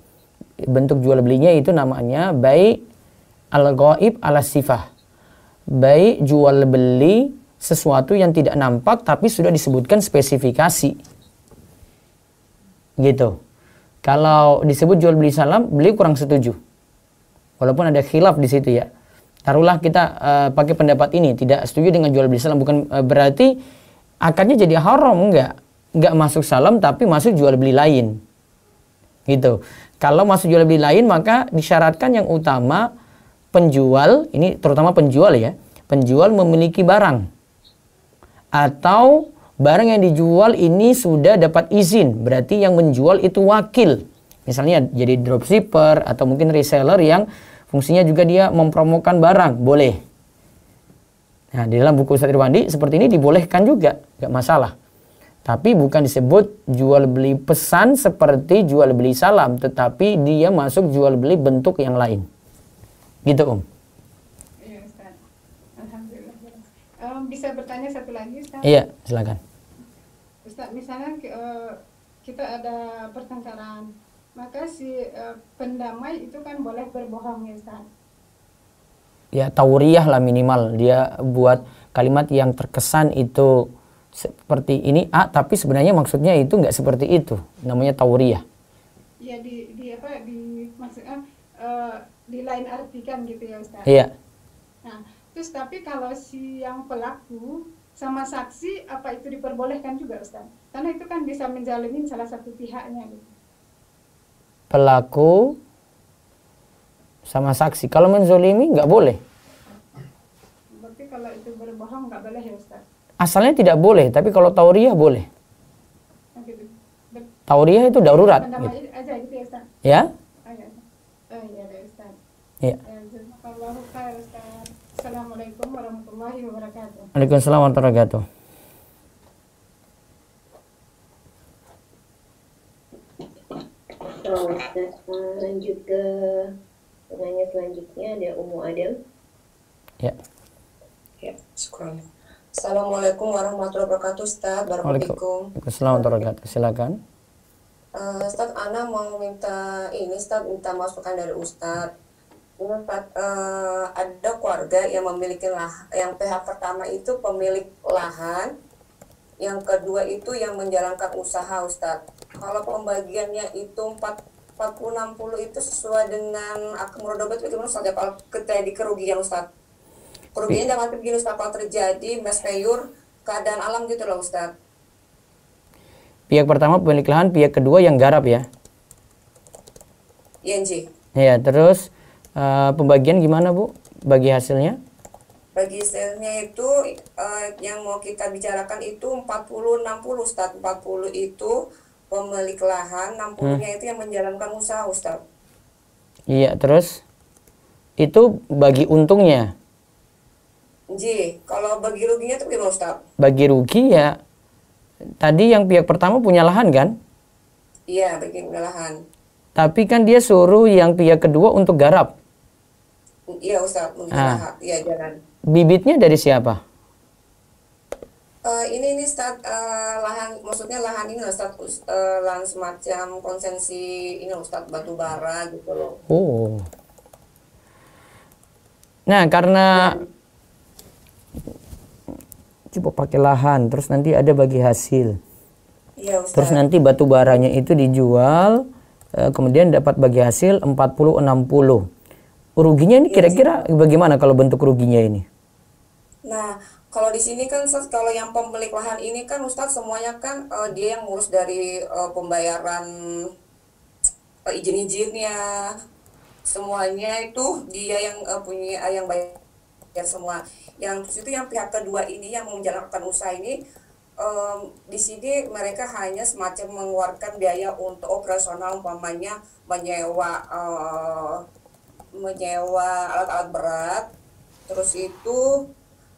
Bentuk jual belinya itu namanya bai al-ghaib ala sifah. Bai jual beli sesuatu yang tidak nampak tapi sudah disebutkan spesifikasi. Gitu. Kalau disebut jual beli salam, beliau kurang setuju. Walaupun ada khilaf di situ ya. Taruhlah kita pakai pendapat ini, tidak setuju dengan jual beli salam, bukan berarti akadnya jadi haram, enggak masuk salam tapi masuk jual beli lain. Gitu. Kalau masuk jual beli lain maka disyaratkan yang utama penjual, ini terutama penjual ya, penjual memiliki barang atau barang yang dijual ini sudah dapat izin, berarti yang menjual itu wakil. Misalnya jadi dropshipper atau mungkin reseller yang fungsinya juga dia mempromokan barang, boleh. Nah, di dalam buku Ustaz Irwandi seperti ini dibolehkan juga, nggak masalah. Tapi bukan disebut jual beli pesan seperti jual beli salam, tetapi dia masuk jual beli bentuk yang lain. Gitu, Iya, Ustaz. Alhamdulillah. Bisa bertanya satu lagi, Ustaz? Iya, silakan. Ustaz, misalnya kita ada pertengkaran maka si pendamai itu kan boleh berbohong ya Ustaz. Ya tauriyah lah minimal, dia buat kalimat yang terkesan itu seperti ini A, tapi sebenarnya maksudnya itu nggak seperti itu, namanya tauriyah. Ya maksudnya di lain artikan gitu ya Ustaz. Iya. Nah, terus tapi kalau si yang pelaku sama saksi apa itu diperbolehkan juga Ustaz? Karena itu kan bisa menjalimi salah satu pihaknya gitu. Pelaku sama saksi, kalau menzolimi nggak boleh. Berarti kalau itu berbohong nggak boleh ya Ustaz? Asalnya tidak boleh, tapi kalau tauriyah boleh. Nah, gitu. Tauriyah itu darurat. Pendamai Gitu. aja gitu ya Ustaz? Ya? Iya deh Ustaz. Iya. Jazakallahu khair Ustaz. Assalamualaikum warahmatullahi wabarakatuh. Waalaikumsalam warahmatullahi wabarakatuh. Ustaz, lanjut ke pertanyaan selanjutnya, ada Umu Adam. Ya. Ya, syukur. Assalamualaikum warahmatullahi wabarakatuh, Ustaz. Barakatuh. Waalaikumsalam warahmatullahi wabarakatuh. Silakan. Ustaz, Ana mau minta ini, Ustaz, minta masukan dari Ustaz. Ini Ustaz, ada keluarga yang memiliki yang pihak pertama itu pemilik lahan, yang kedua itu yang menjalankan usaha, Ustaz. Kalau pembagiannya itu 40-60 itu sesuai dengan akad muradabat itu gimana Ustaz? Kalau terjadi kerugian Ustaz. Kerugian dalam arti begini Ustaz, kalau terjadi mesfeyur keadaan alam gitu loh Ustaz. Pihak pertama pemilik lahan, pihak kedua yang garap ya. Iya, Nji. Ya, terus pembagian gimana Bu? Bagi hasilnya? Bagi hasilnya itu yang mau kita bicarakan itu 40-60 Ustaz. 40 itu pemilik lahan, 60-nya itu yang menjalankan usaha Ustaz. Iya, terus itu bagi untungnya. Ji, kalau bagi ruginya itu gimana Ustaz? Bagi rugi ya, tadi yang pihak pertama punya lahan kan? Iya, bagi lahan. Tapi kan dia suruh yang pihak kedua untuk garap. Iya Ustaz, mungkin lahan. Iya, jalan. Bibitnya dari siapa? Ini Ustaz, lahan, maksudnya lahan ini Ustaz, lahan semacam konsensi ini Ustaz, batu bara gitu loh. Oh. Nah, karena coba pakai lahan, terus nanti ada bagi hasil. Iya Ustaz. Terus nanti batu baranya itu dijual, kemudian dapat bagi hasil 40-60. Ruginya ini kira-kira bagaimana kalau bentuk ruginya ini? Nah, kalau di sini kan Ustaz, kalau yang pemilik lahan ini kan Ustaz semuanya kan dia yang ngurus dari pembayaran izin-izinnya, semuanya itu dia yang punya yang bayar semua. Yang itu yang pihak kedua ini yang menjalankan usaha ini, di sini mereka hanya semacam mengeluarkan biaya untuk operasional, umpamanya menyewa alat-alat berat, terus itu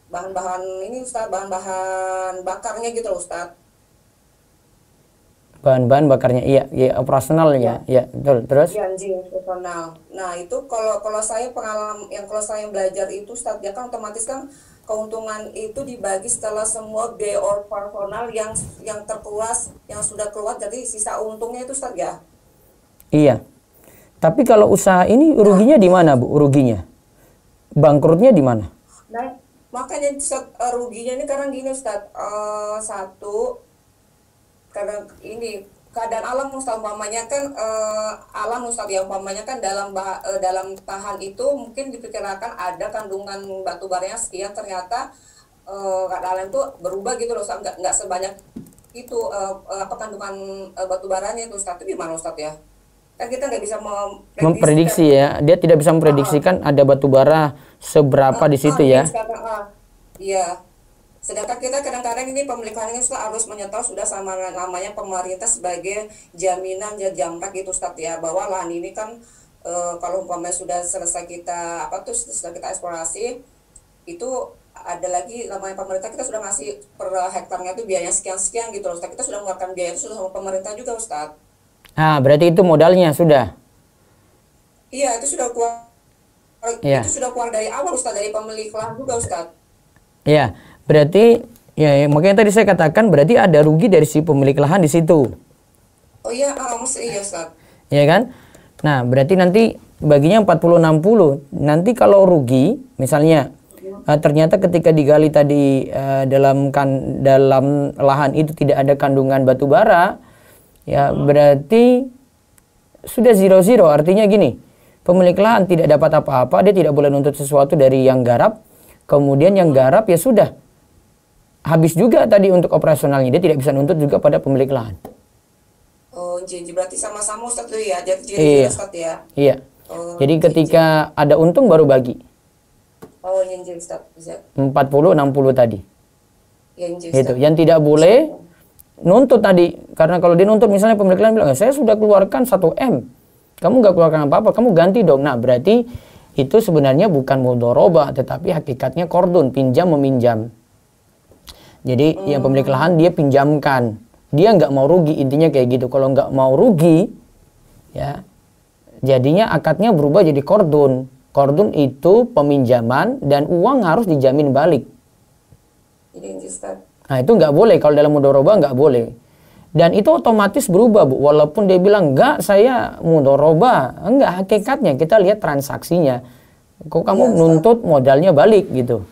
bahan-bahan ini Ustaz, bahan-bahan bakarnya gitu loh Ustaz. Bahan-bahan bakarnya, iya operasionalnya, ya betul. Terus? Iya, operasional. Nah itu kalau saya pengalaman yang kalau saya belajar itu Ustaz, ya kan otomatis kan keuntungan itu dibagi setelah semua biaya operasional yang terkuras, yang sudah keluar, jadi sisa untungnya itu Ustaz ya. Iya. Tapi kalau usaha ini ruginya di mana Bu? Ruginya? Bangkrutnya di mana? Nah, makanya Ustaz, ruginya ini karena gini Ustaz, satu karena ini keadaan alam Ustaz, umpamanya kan alam Ustaz ya, umpamanya kan dalam tahan itu mungkin diperkirakan ada kandungan batu baranya sekian, ternyata keadaan alam itu berubah gitu loh Ustaz, nggak sebanyak itu kandungan batu baranya itu Ustaz. Itu gimana Ustaz ya? Kan kita nggak bisa memprediksi ya, dia tidak bisa memprediksikan ada batu bara seberapa di situ ya. Iya. Sedangkan kita kadang-kadang ini pemilikan ini Ustaz harus menyetol sudah sama namanya pemerintah sebagai jaminan jamrak gitu Ustaz ya, bahwa lahan ini kan kalau umpamanya sudah selesai kita sudah kita eksplorasi, itu ada lagi namanya pemerintah, kita sudah ngasih per hektarnya itu biayanya sekian-sekian gitu loh Ustaz. Kita sudah mengeluarkan biaya itu sudah sama pemerintah juga Ustaz. Ah, berarti itu modalnya sudah. Iya, itu sudah keluar. Ya. Itu sudah keluar dari awal Ustaz, dari pemilik lahan juga Ustaz. Ya, berarti ya makanya tadi saya katakan berarti ada rugi dari si pemilik lahan di situ. Oh iya, iya Ustaz. Ya kan? Nah, berarti nanti baginya 40-60. Nanti kalau rugi, misalnya ternyata ketika digali tadi dalam lahan itu tidak ada kandungan batu bara, ya berarti sudah zero, artinya gini, pemilik lahan tidak dapat apa-apa, dia tidak boleh nuntut sesuatu dari yang garap, kemudian yang garap ya sudah, habis juga tadi untuk operasionalnya, dia tidak bisa nuntut juga pada pemilik lahan. Oh, jadi berarti sama-sama Ustaz tuh ya, jadi Iya. Ustaz ya. Iya. Oh, Jadi ketika ada untung baru bagi. Oh, jadi Ustaz bisa. 40-60 tadi. Jadi Gitu. Ustaz. Yang tidak boleh nuntut tadi, karena kalau dia nuntut misalnya pemilik lahan bilang, saya sudah keluarkan 1 M, kamu nggak keluarkan apa-apa, kamu ganti dong. Nah berarti itu sebenarnya bukan mudharabah, tetapi hakikatnya qardun, pinjam meminjam. Jadi yang pemilik lahan dia pinjamkan, dia nggak mau rugi, intinya kayak gitu. Kalau nggak mau rugi, ya jadinya akadnya berubah jadi qardun. Qardun itu peminjaman dan uang harus dijamin balik. Jadi Ustaz. Nah itu nggak boleh, kalau dalam mudharabah nggak boleh. Dan itu otomatis berubah, Bu. Walaupun dia bilang, enggak, saya mudharabah. Enggak, hakikatnya kita lihat transaksinya. Kok kamu nuntut modalnya balik gitu.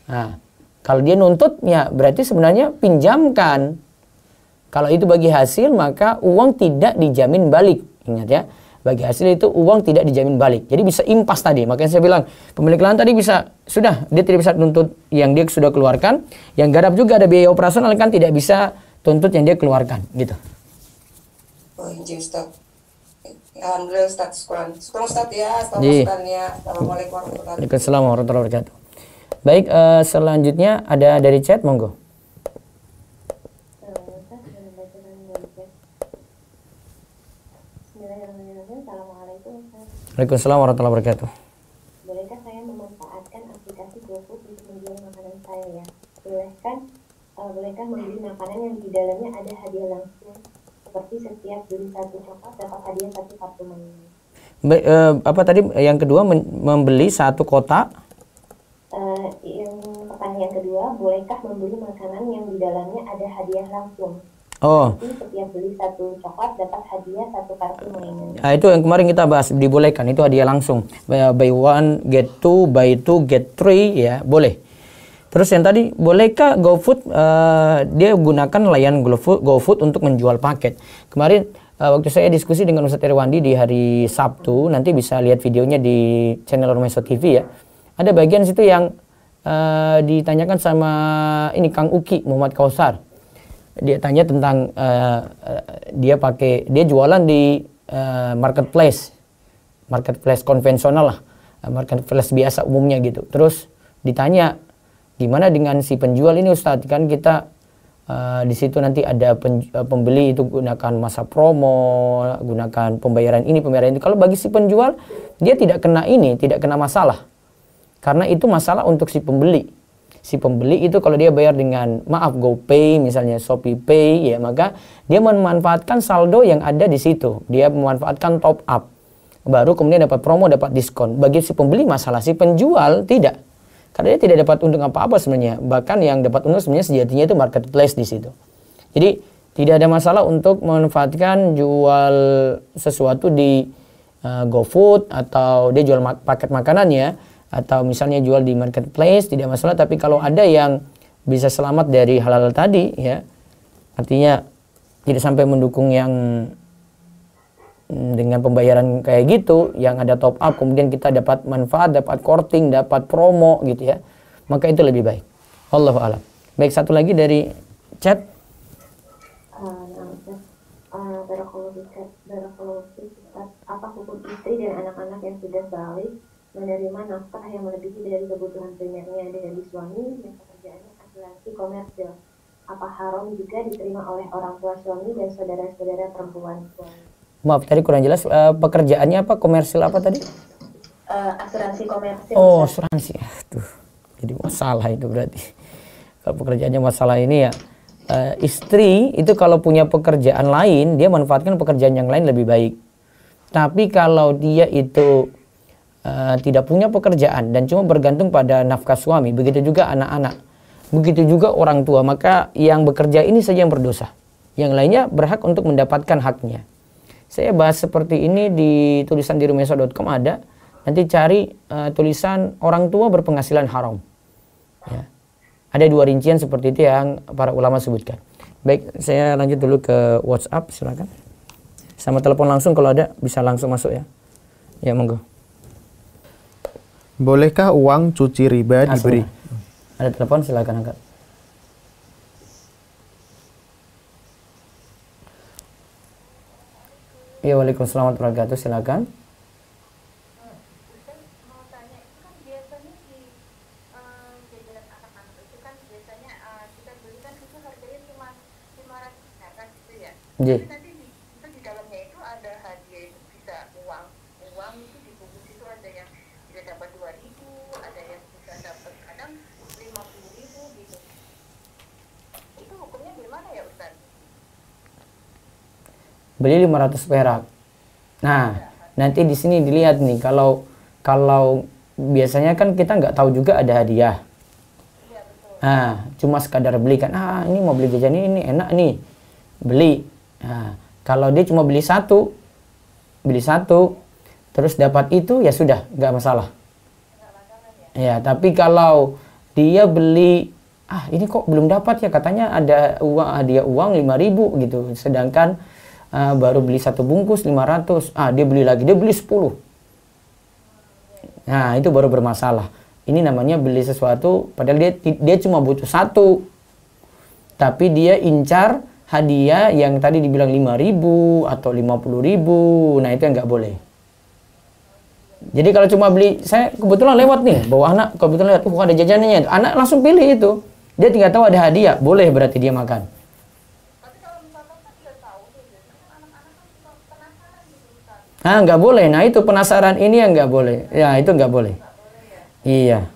Nah, kalau dia nuntut, ya berarti sebenarnya pinjamkan. Kalau itu bagi hasil, maka uang tidak dijamin balik. Ingat ya, bagi hasil itu uang tidak dijamin balik. Jadi bisa impas tadi. Makanya saya bilang, pemilik lahan tadi bisa, sudah, dia tidak bisa nuntut yang dia sudah keluarkan. Yang garap juga ada biaya operasional kan tidak bisa tuntut yang dia keluarkan. Gitu. Oh, jadi Ustaz. Alhamdulillah Ustaz. Syukur Ustaz ya. Iya. Assalamualaikum warahmatullahi wabarakatuh. Waalaikumsalam warahmatullahi wabarakatuh. Baik, selanjutnya ada dari chat, monggo. Assalamualaikum Ustaz. Waalaikumsalam warahmatullahi wabarakatuh. Bolehkah saya memanfaatkan aplikasi GoFood untuk menjual makanan saya ya? Bolehkah membeli makanan yang di dalamnya ada hadiah langsung, seperti setiap beli 1 coklat dapat hadiah 1 kartu mainan? Apa tadi yang kedua, membeli 1 kotak? Yang pertanyaan kedua, bolehkah membeli makanan yang di dalamnya ada hadiah langsung? Oh, Jadi setiap beli 1 coklat dapat hadiah 1 kartu mainan. itu yang kemarin kita bahas, dibolehkan, itu hadiah langsung. Buy 1 get 2, buy 2 get 3, ya boleh. Terus yang tadi, bolehkah GoFood dia gunakan layanan GoFood untuk menjual paket? Kemarin waktu saya diskusi dengan Ustadz Irwandi di hari Sabtu, nanti bisa lihat videonya di channel Ormeso TV ya. Ada bagian situ yang ditanyakan sama ini Kang Uki Muhammad Kausar. Dia tanya tentang dia jualan di marketplace konvensional lah, marketplace biasa umumnya gitu. Terus ditanya, gimana dengan si penjual ini Ustadz? Kan kita di situ nanti ada pembeli itu gunakan masa promo, gunakan pembayaran ini, pembayaran itu. Kalau bagi si penjual, dia tidak kena masalah. Karena itu masalah untuk si pembeli. Si pembeli itu kalau dia bayar dengan GoPay, misalnya Shopee Pay, ya maka dia memanfaatkan saldo yang ada di situ. Dia memanfaatkan top up. Baru kemudian dapat promo, dapat diskon. Bagi si pembeli masalah, si penjual tidak. Karena dia tidak dapat untung apa-apa sebenarnya. Bahkan yang dapat untung sebenarnya sejatinya itu marketplace di situ. Jadi tidak ada masalah untuk memanfaatkan jual sesuatu di GoFood, atau dia jual paket makanannya, atau misalnya jual di marketplace, tidak masalah. Tapi kalau ada yang bisa selamat dari hal-hal tadi, ya artinya tidak sampai mendukung yang dengan pembayaran kayak gitu, yang ada top up kemudian kita dapat manfaat, dapat korting, dapat promo gitu ya, maka itu lebih baik. Wallahu a'lam. Baik, satu lagi dari chat. Apa hukum istri dan anak-anak yang sudah balik menerima nafkah yang melebihi dari kebutuhan primernya dari suami yang pekerjaannya asuransi komersil? Apa haram juga diterima oleh orang tua suami dan saudara-saudara perempuan suami? Maaf, tadi kurang jelas. Pekerjaannya apa? Komersil apa tadi? Asuransi komersil. Oh, asuransi. Aduh, jadi masalah itu berarti. Kalau pekerjaannya masalah ini ya, istri itu kalau punya pekerjaan lain, dia manfaatkan pekerjaan yang lain lebih baik. Tapi kalau dia itu tidak punya pekerjaan dan cuma bergantung pada nafkah suami, begitu juga anak-anak, begitu juga orang tua, maka yang bekerja ini saja yang berdosa. Yang lainnya berhak untuk mendapatkan haknya. Saya bahas seperti ini di tulisan di rumesa.com ada. Nanti cari tulisan orang tua berpenghasilan haram. Ya. Ada 2 rincian seperti itu yang para ulama sebutkan. Baik, saya lanjut dulu ke WhatsApp, silakan. Sama telepon langsung kalau ada bisa langsung masuk ya. Ya, monggo. Bolehkah uang cuci riba diberi? Ada telepon, silakan angkat. Ya, waalaikumsalam warahmatullahi wabarakatuh, silakan. Jadi nanti di dalamnya itu ada hadiah, itu bisa uang itu dibungkus itu ada yang bisa dapat 2.000, ada yang bisa dapat kadang 50.000 gitu. Itu hukumnya gimana ya Ustaz? Beli 500 perak. Nah, nanti di sini dilihat nih kalau biasanya kan kita nggak tahu juga ada hadiah. Nah, cuma sekadar beli kan, ini mau beli jajan ini enak nih, beli. Nah, kalau dia cuma beli satu, terus dapat itu ya sudah, nggak masalah. Ya, tapi kalau dia beli, ini kok belum dapat ya, katanya ada uang hadiah uang 5.000 gitu, sedangkan baru beli 1 bungkus 500, dia beli lagi, dia beli 10. Nah, itu baru bermasalah. Ini namanya beli sesuatu padahal dia cuma butuh 1, tapi dia incar hadiah yang tadi dibilang 5.000 atau 50.000. Nah, itu yang nggak boleh. Jadi kalau cuma beli, saya kebetulan lewat nih, bawa anak, kebetulan lihat, ada jajanannya, anak langsung pilih itu. Dia tinggal tahu ada hadiah, boleh berarti dia makan. Tapi kalau misalkan kan tidak tahu tuh, biasanya kan anak-anak kan suka penasaran gitu Ustaz. Nggak boleh. Nah, itu penasaran ini yang nggak boleh. Ya, itu nggak boleh. Iya.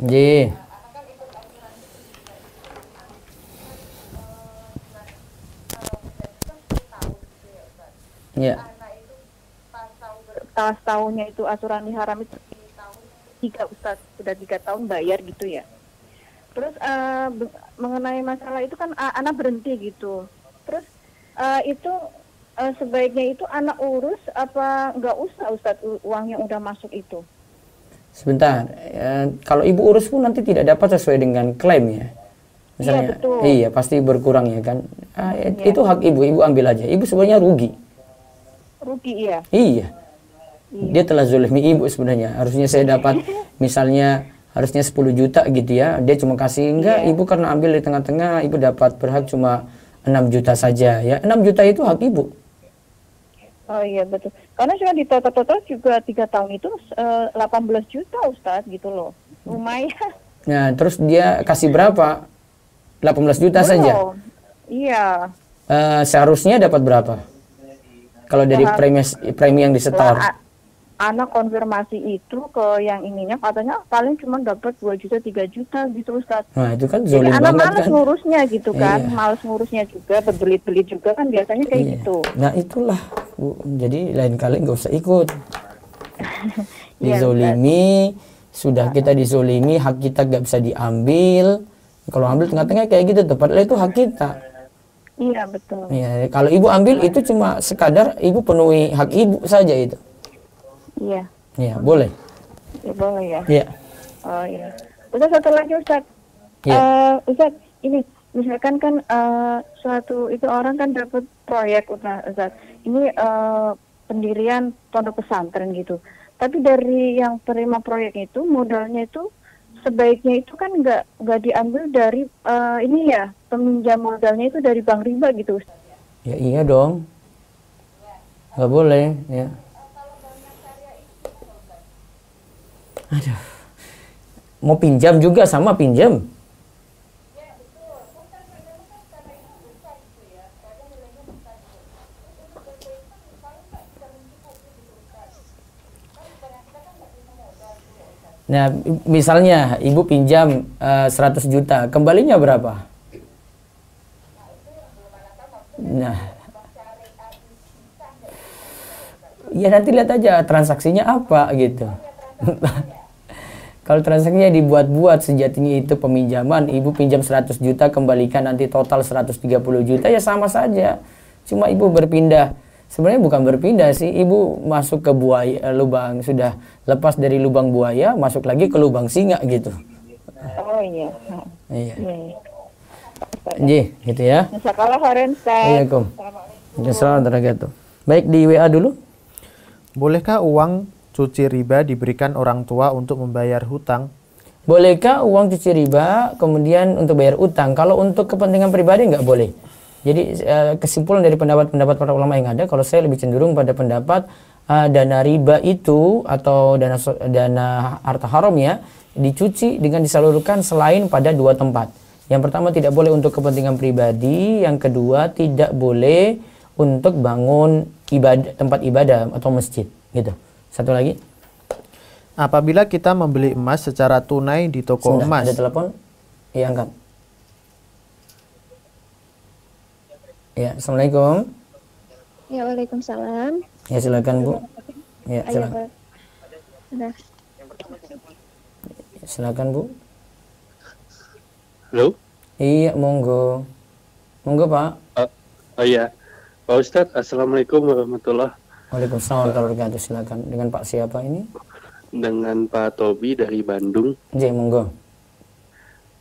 Ji. Ya. Pas tahunnya itu asuransi haram itu tahun 3 Ustaz, sudah 3 tahun bayar gitu ya. Terus mengenai masalah itu kan anak berhenti gitu. Terus itu sebaiknya itu anak urus apa nggak usah Ustaz uang yang udah masuk itu? Sebentar, kalau ibu urus pun nanti tidak dapat sesuai dengan klaim ya. Misalnya, iya, betul. Iya pasti berkurang ya kan. Itu hak ibu ambil aja. Ibu sebenarnya rugi. Rugi iya. Iya. Dia telah zolimi ibu sebenarnya. Harusnya saya dapat misalnya harusnya 10 juta gitu ya. Dia cuma kasih enggak, ibu karena ambil di tengah-tengah, ibu dapat berhak cuma 6 juta saja ya. 6 juta itu hak ibu. Oh iya betul. Karena sudah di total juga 3 tahun itu 18 juta Ustadz gitu loh. Lumayan. Nah, terus dia kasih berapa? 18 juta saja. Iya. Seharusnya dapat berapa? Kalau dari premi yang disetor. Anak konfirmasi itu ke yang ininya katanya paling cuma dapat 2 juta 3 juta gitu Ustaz. Nah, itu kan zolim banget kan. Anak males ngurusnya gitu kan. Iya. Males ngurusnya juga, berbelit-belit juga kan biasanya kayak gitu. Nah, itulah Bu. Jadi lain kali nggak usah ikut. Dizolimi, sudah kita dizolimi, hak kita nggak bisa diambil. Kalau ambil tengah-tengah kayak gitu tuh, padahal itu hak kita. Iya, betul. Iya, kalau ibu ambil itu cuma sekadar ibu penuhi hak ibu saja itu. Iya. Iya, boleh. Ya, boleh ya. Iya. Oh iya. Ustaz satu lagi Ustaz. Iya. Ustaz, ini misalkan kan suatu itu orang kan dapat proyek Ustaz. Ini pendirian pondok pesantren gitu. Tapi dari yang terima proyek itu modalnya itu sebaiknya itu kan nggak diambil dari ini ya, peminjam modalnya itu dari bank riba gitu Ustaz. Ya iya dong. Nggak boleh ya. Aduh. Mau pinjam juga sama pinjam. Nah, misalnya ibu pinjam 100 juta, kembalinya berapa? Nah, ya nanti lihat aja transaksinya apa gitu. Kalau transaksinya dibuat-buat, sejatinya itu peminjaman, ibu pinjam 100 juta, kembalikan nanti total 130 juta, ya sama saja. Cuma ibu berpindah. Sebenarnya bukan berpindah sih, ibu masuk ke lubang, sudah lepas dari lubang buaya, masuk lagi ke lubang singa gitu. Oh iya. Iya. Gitu ya. Jazakallah khairan, Ustaz. Assalamualaikum. Assalamualaikum. Baik, di WA dulu. Bolehkah uang cuci riba diberikan orang tua untuk membayar hutang? Bolehkah uang cuci riba kemudian untuk bayar utang? Kalau untuk kepentingan pribadi nggak boleh. Jadi kesimpulan dari pendapat-pendapat para ulama yang ada, kalau saya lebih cenderung pada pendapat dana riba itu atau dana harta haram ya dicuci dengan disalurkan selain pada dua tempat. Yang pertama tidak boleh untuk kepentingan pribadi, yang kedua tidak boleh untuk bangun tempat ibadah atau masjid gitu. Satu lagi. Apabila kita membeli emas secara tunai di toko emas. Ada telepon? Iya, angkat. Ya, Assalamualaikum. Ya, waalaikumsalam. Ya, silakan Bu. Ya, silakan. Silakan Bu. Halo? Iya, monggo. Monggo, Pak. Oh iya. Pak Ustadz, Assalamualaikum warahmatullahi. Waalaikumsalam warahmatullahi wabarakatuh. Silakan. Dengan Pak siapa ini? Dengan Pak Tobi dari Bandung. Iya, monggo.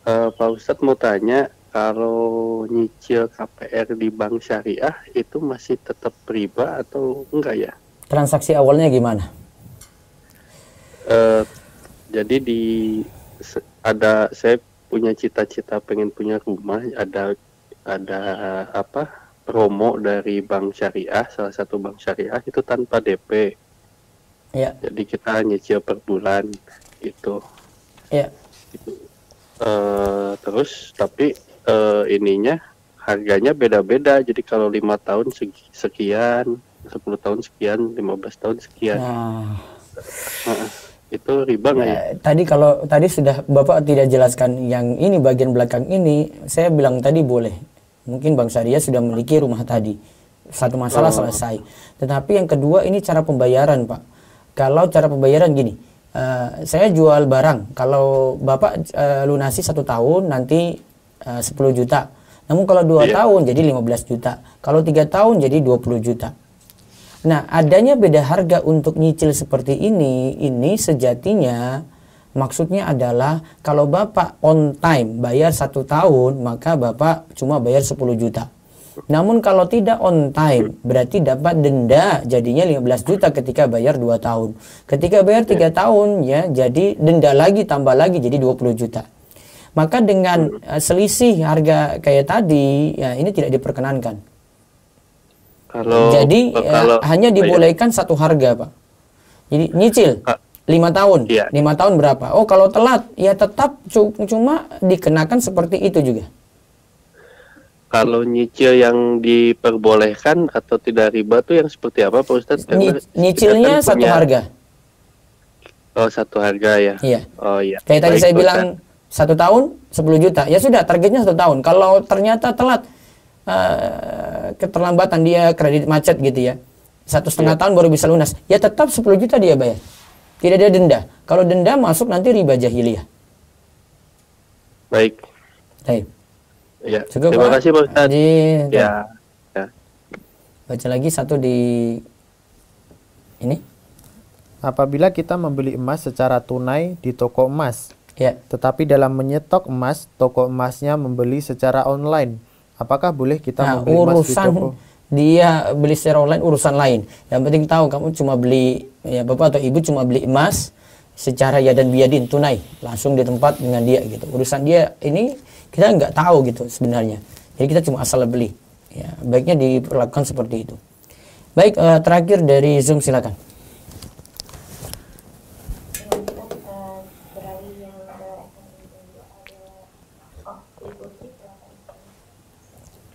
Pak Ustadz mau tanya, kalau nyicil KPR di bank syariah itu masih tetap riba atau enggak ya? Transaksi awalnya gimana? Jadi saya punya cita-cita pengen punya rumah, ada promo dari bank syariah, salah satu bank syariah itu tanpa DP. Ya. Jadi kita nyicil per bulan itu. Ya. Terus tapi ininya harganya beda-beda. Jadi kalau 5 tahun sekian, 10 tahun sekian, 15 tahun sekian. Nah. Itu riba nggak ya? Tadi sudah Bapak tidak jelaskan yang ini bagian belakang ini, saya bilang tadi boleh. Mungkin Bank Syariah sudah memiliki rumah tadi. Satu masalah selesai. Tetapi yang kedua ini cara pembayaran, Pak. Kalau cara pembayaran gini, saya jual barang. Kalau Bapak lunasi 1 tahun nanti 10 juta. Namun kalau 2 tahun jadi 15 juta. Kalau 3 tahun jadi 20 juta. Nah, adanya beda harga untuk nyicil seperti ini sejatinya maksudnya adalah kalau Bapak on time bayar 1 tahun, maka Bapak cuma bayar 10 juta. Namun kalau tidak on time, berarti dapat denda jadinya 15 juta ketika bayar 2 tahun. Ketika bayar 3 tahun, ya jadi denda lagi, tambah lagi jadi 20 juta. Maka dengan selisih harga kayak tadi, ya ini tidak diperkenankan. Jadi hanya dibolehkan satu harga, Pak. Jadi nyicil 5 tahun, 5 tahun berapa? Oh, kalau telat, ya tetap cuma dikenakan seperti itu juga. Kalau nyicil yang diperbolehkan atau tidak riba tuh yang seperti apa, Pak Ustadz? Nyicilnya satu harga. Oh, satu harga ya? Iya. Oh iya. Kayak tadi saya bilang 1 tahun 10 juta, ya sudah targetnya 1 tahun. Kalau ternyata telat, keterlambatan dia kredit macet gitu ya, 1,5 tahun baru bisa lunas, ya tetap 10 juta dia bayar. Tidak ada denda. Kalau denda masuk nanti riba jahiliyah. Baik. Baik. Ya. Cukup, terima kasih Pak Ustadz. Ya. Ya. Baca lagi satu di ini. Apabila kita membeli emas secara tunai di toko emas, tetapi dalam menyetok emas, toko emasnya membeli secara online, apakah boleh kita membeli emas di toko? Dia beli secara online urusan lain. Yang penting tahu kamu cuma beli, ya Bapak atau Ibu cuma beli emas secara yadan biyadin tunai, langsung di tempat dengan dia gitu. Urusan dia ini kita nggak tahu gitu sebenarnya. Jadi kita cuma asal beli. Ya, baiknya diperlakukan seperti itu. Baik, terakhir dari Zoom silakan.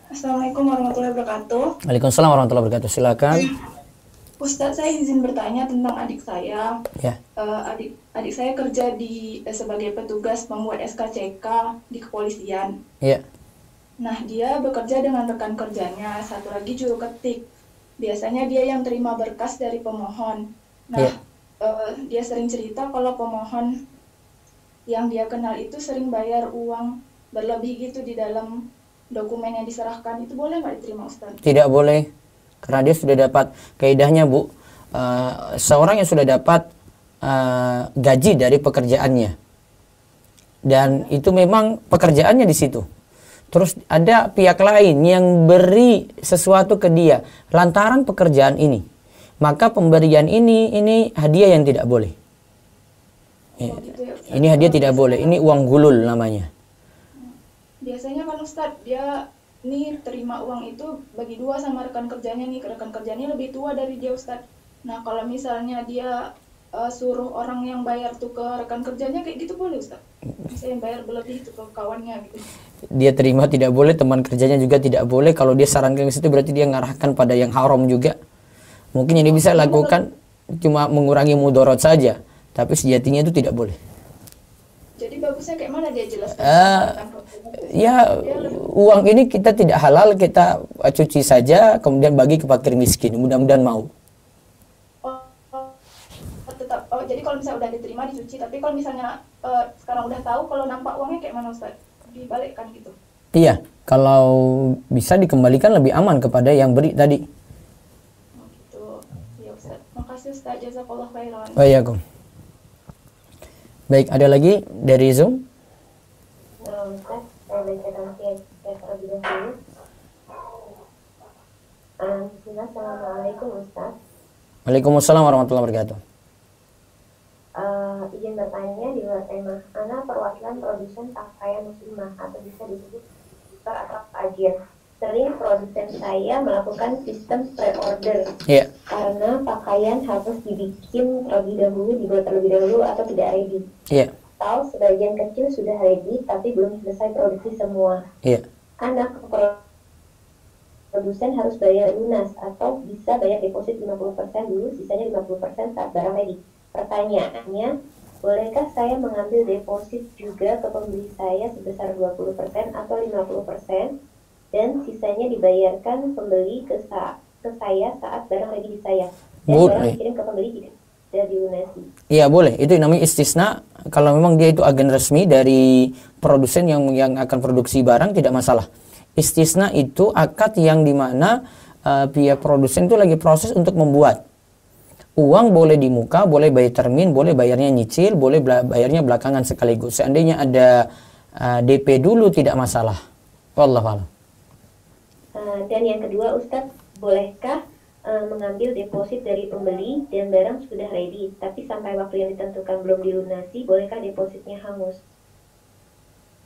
Assalamualaikum warahmatullahi wabarakatuh. Waalaikumsalam warahmatullahi wabarakatuh. Silakan. Ustadz, saya izin bertanya tentang adik saya. Ya. Adik saya kerja sebagai petugas membuat SKCK di kepolisian. Ya. Nah, dia bekerja dengan rekan kerjanya, satu lagi juru ketik. Biasanya dia yang terima berkas dari pemohon. Nah, dia sering cerita kalau pemohon yang dia kenal itu sering bayar uang berlebih gitu di dalam dokumen yang diserahkan, itu boleh nggak diterima Ustaz? Tidak boleh, karena dia sudah dapat kaidahnya Bu, seorang yang sudah dapat gaji dari pekerjaannya dan itu memang pekerjaannya di situ, terus ada pihak lain yang beri sesuatu ke dia lantaran pekerjaan ini, maka pemberian ini hadiah yang tidak boleh. Gitu ya, Ustaz. Ini hadiah tidak boleh, ini uang gulul namanya. Biasanya kan Ustadz, dia nih terima uang itu bagi dua sama rekan kerjanya nih, rekan kerjanya lebih tua dari dia Ustadz. Nah kalau misalnya dia suruh orang yang bayar tuh ke rekan kerjanya kayak gitu boleh Ustadz? Misalnya yang bayar berlebih itu ke kawannya gitu. Dia terima tidak boleh, teman kerjanya juga tidak boleh. Kalau dia sarankan ke situ berarti dia ngarahkan pada yang haram juga. Mungkin yang dia bisa lakukan cuma mengurangi mudorot saja, tapi sejatinya itu tidak boleh. Jadi bagusnya kayak mana dia jelaskan? Ya uang ini kita tidak halal, kita cuci saja kemudian bagi ke fakir miskin, mudah-mudahan mau. Tetap, jadi kalau misalnya udah diterima dicuci, tapi kalau misalnya sekarang udah tahu kalau nampak uangnya kayak mana Ustaz? Dibalikkan gitu? Iya, kalau bisa dikembalikan lebih aman kepada yang beri tadi. Oh gitu, ya Ustaz. Makasih Ustaz, jazakallah khairan. Waalaikumsalam. Baik, ada lagi dari Zoom? Ustaz, saya bacakan via terlebih dahulu. Bismillah, Assalamualaikum Ustaz. Waalaikumsalam warahmatullahi wabarakatuh. Izin bertanya di luar tema. Ana perwakilan produsen pakaian muslimah atau bisa disebut atau agen. Sering produsen saya melakukan sistem pre-order karena pakaian harus dibikin terlebih dahulu, dibuat terlebih dahulu atau tidak ready. Atau sebagian kecil sudah ready tapi belum selesai produksi semua. Anak produsen harus bayar lunas atau bisa bayar deposit 50% dulu, sisanya 50% saat barang ready. Pertanyaannya, bolehkah saya mengambil deposit juga ke pembeli saya sebesar 20% atau 50% dan sisanya dibayarkan pembeli ke saya saat barang ready di saya dan barang dikirim ke pembeli tidak dilunasi? Iya boleh, itu namanya istisna. Kalau memang dia itu agen resmi dari produsen yang akan produksi barang, tidak masalah. Istisna itu akad yang dimana pihak produsen itu lagi proses untuk membuat. Uang boleh di muka, boleh bayar termin, boleh bayarnya nyicil, boleh bayarnya belakangan sekaligus. Seandainya ada DP dulu tidak masalah. Wallahualam. Dan yang kedua Ustadz, bolehkah mengambil deposit dari pembeli dan barang sudah ready, tapi sampai waktu yang ditentukan belum dilunasi, bolehkah depositnya hangus?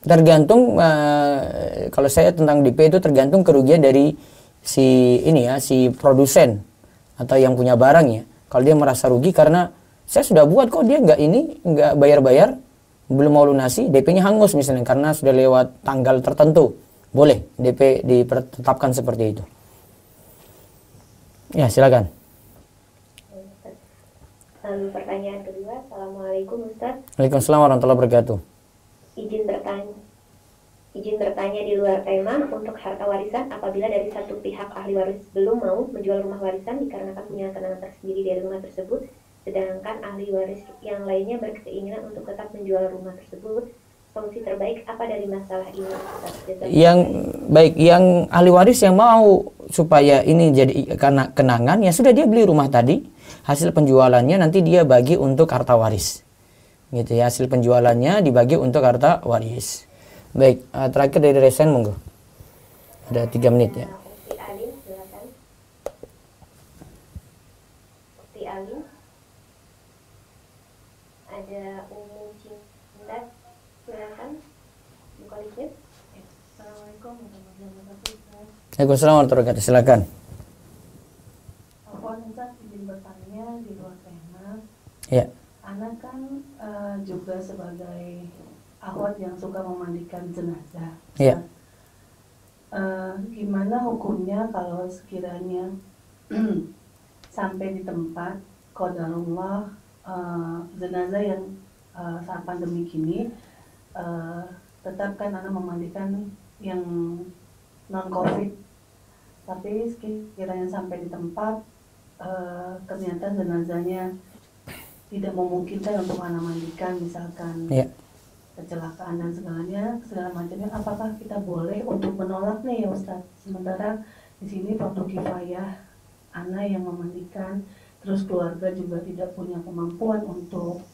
Tergantung, kalau saya tentang DP itu tergantung kerugian dari si produsen atau yang punya barang ya. Kalau dia merasa rugi karena saya sudah buat kok dia nggak bayar-bayar, belum mau lunasi, DP-nya hangus misalnya karena sudah lewat tanggal tertentu, boleh DP ditetapkan seperti itu. Ya silakan. Lalu pertanyaan kedua, Assalamualaikum Ustaz. Waalaikumsalam warahmatullahi wabarakatuh. Izin bertanya di luar tema untuk harta warisan apabila dari satu pihak ahli waris belum mau menjual rumah warisan dikarenakan punya kenangan tersendiri dari rumah tersebut, sedangkan ahli waris yang lainnya berkeinginan untuk tetap menjual rumah tersebut, solusi terbaik apa dari masalah ini? Yang ahli waris yang mau supaya ini jadi karena kenangan, ya sudah dia beli rumah tadi, hasil penjualannya nanti dia bagi untuk harta waris. Gitu ya, hasil penjualannya dibagi untuk harta waris. Baik, terakhir dari Resen monggo. Ada 3 menit ya. Ukti Alim, silakan. Ukti Alim. Ada Umu Cinta, silakan. Buka linknya. Assalamualaikum warahmatullahi wabarakatuh. Waalaikumsalam warahmatullahi wabarakatuh. Silakan. Ustaz izin bertanya di luar tema. Ya. Anak kan juga sebagai akhwat yang suka memandikan jenazah. Iya. Gimana hukumnya kalau sekiranya sampai di tempat qadarullah jenazah yang saat pandemi kini tetapkan anak memandikan yang non covid, tapi sekiranya sampai di tempat ternyata jenazahnya tidak memungkinkan untuk anak mandikan misalkan. Iya. kecelakaan dan segala macamnya, apakah kita boleh untuk menolaknya ya Ustaz? Sementara di sini fardu kifayah, anak yang memandikan, terus keluarga juga tidak punya kemampuan untuk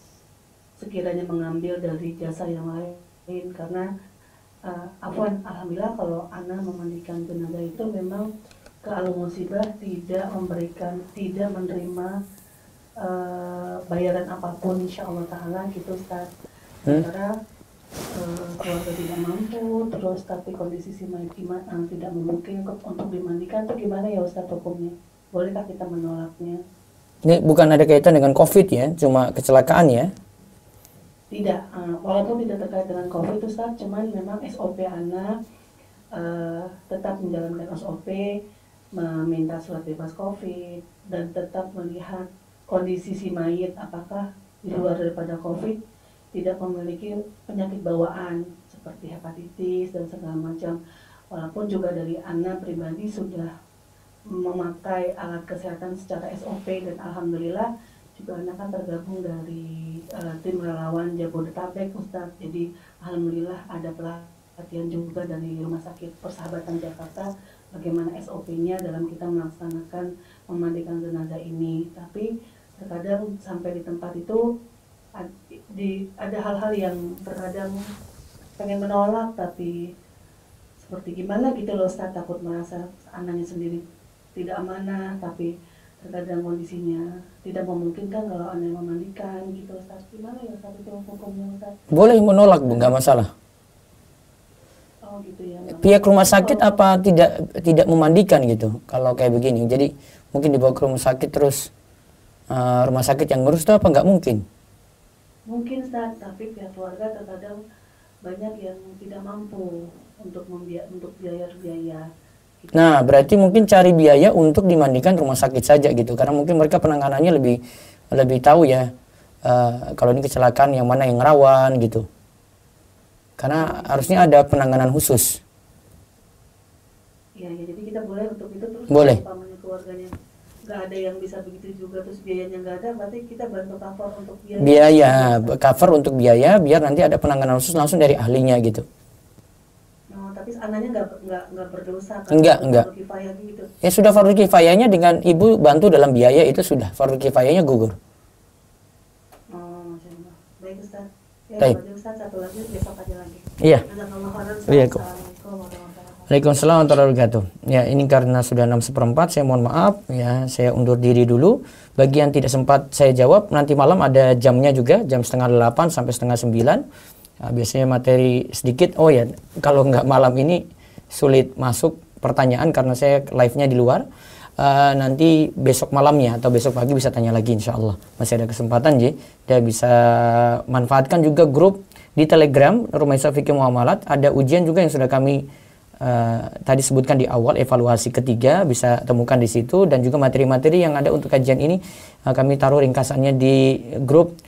sekiranya mengambil dari jasa yang lain, karena alhamdulillah kalau anak memandikan jenazah itu memang ke musibah tidak menerima bayaran apapun insya Allah Ta'ala gitu Ustaz. Sementara keluarga tidak mampu, terus tapi kondisi si mayit tidak memungkinkan untuk dimandikan, itu gimana ya Ustaz hukumnya? Bolehkah kita menolaknya? Ini bukan ada kaitan dengan COVID ya, cuma kecelakaan ya? Tidak, walaupun tidak terkait dengan COVID Ustaz, cuman memang SOP anak tetap menjalankan SOP, meminta surat bebas COVID, dan tetap melihat kondisi si mayit apakah di luar daripada COVID tidak memiliki penyakit bawaan seperti hepatitis dan segala macam. Walaupun juga dari anak pribadi sudah memakai alat kesehatan secara SOP, dan alhamdulillah juga anak kan tergabung dari tim relawan Jabodetabek Ustadz. Jadi alhamdulillah ada pelatihan juga dari Rumah Sakit Persahabatan Jakarta bagaimana SOP-nya dalam kita melaksanakan memandikan jenazah ini. Tapi terkadang sampai di tempat itu ada hal-hal yang terkadang pengen menolak, tapi seperti gimana gitu loh Ustaz, takut merasa anaknya sendiri tidak amanah, tapi terkadang kondisinya tidak memungkinkan kalau anak memandikan gitu Ustaz. Gimana ya Ustaz itu hukumnya Ustaz? Boleh menolak Bu, nggak masalah. Oh gitu ya. Pihak rumah sakit apa tidak memandikan gitu kalau kayak begini. Jadi mungkin dibawa ke rumah sakit terus rumah sakit yang ngurus itu apa nggak mungkin? Mungkin Ustaz, tapi pihak keluarga terkadang banyak yang tidak mampu untuk biaya. Gitu. Nah, berarti mungkin cari biaya untuk dimandikan rumah sakit saja gitu, karena mungkin mereka penanganannya lebih tahu ya kalau ini kecelakaan yang mana yang rawan gitu. Karena harusnya ada penanganan khusus. Ya, jadi kita boleh untuk itu terus. Boleh. Keluarganya nggak ada yang bisa begitu juga, terus biayanya nggak ada, berarti kita bantu cover untuk biaya. Biaya, cover untuk biaya, biar nanti ada penanganan khusus langsung dari ahlinya gitu. Oh, tapi anaknya nggak berdosa kan? Enggak. Gitu. Ya sudah fardu kifayahnya dengan ibu bantu dalam biaya itu sudah fardu kifayahnya gugur. Oh, Masya Allah. Baik Ustaz. Ya, baik. Ustaz, satu lagi besok aja lagi. Iya. Assalamualaikum warahmatullahi wabarakatuh. Waalaikumsalam warahmatullahi wabarakatuh. Ya, ini karena sudah 6:04, saya mohon maaf ya, saya undur diri dulu. Bagi yang tidak sempat saya jawab, nanti malam ada jamnya juga, jam 7:30 sampai 8:30. Nah, biasanya materi sedikit. Oh ya, kalau nggak malam ini sulit masuk pertanyaan karena saya live-nya di luar. Nanti besok malamnya atau besok pagi bisa tanya lagi insya Allah. Masih ada kesempatan Ji. Dia bisa manfaatkan juga grup di Telegram Rumah Islam Fikih Muamalat. Ada ujian juga yang sudah kami tadi sebutkan di awal, evaluasi ketiga, bisa temukan di situ, dan juga materi-materi yang ada untuk kajian ini kami taruh ringkasannya di grup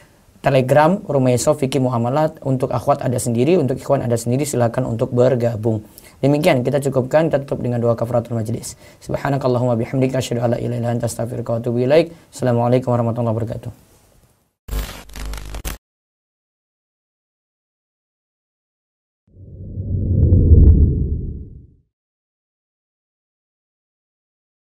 Telegram Rumah Islam Fikih Muamalat. Untuk akhwat ada sendiri, untuk ikhwan ada sendiri, silakan untuk bergabung. Demikian kita cukupkan, kita tutup dengan doa kafaratul majlis. Subhanakallahumma bihamdika asyhadu an la ilaha illa anta astaghfiruka wa atubu ilaik. Assalamualaikum warahmatullahi wabarakatuh.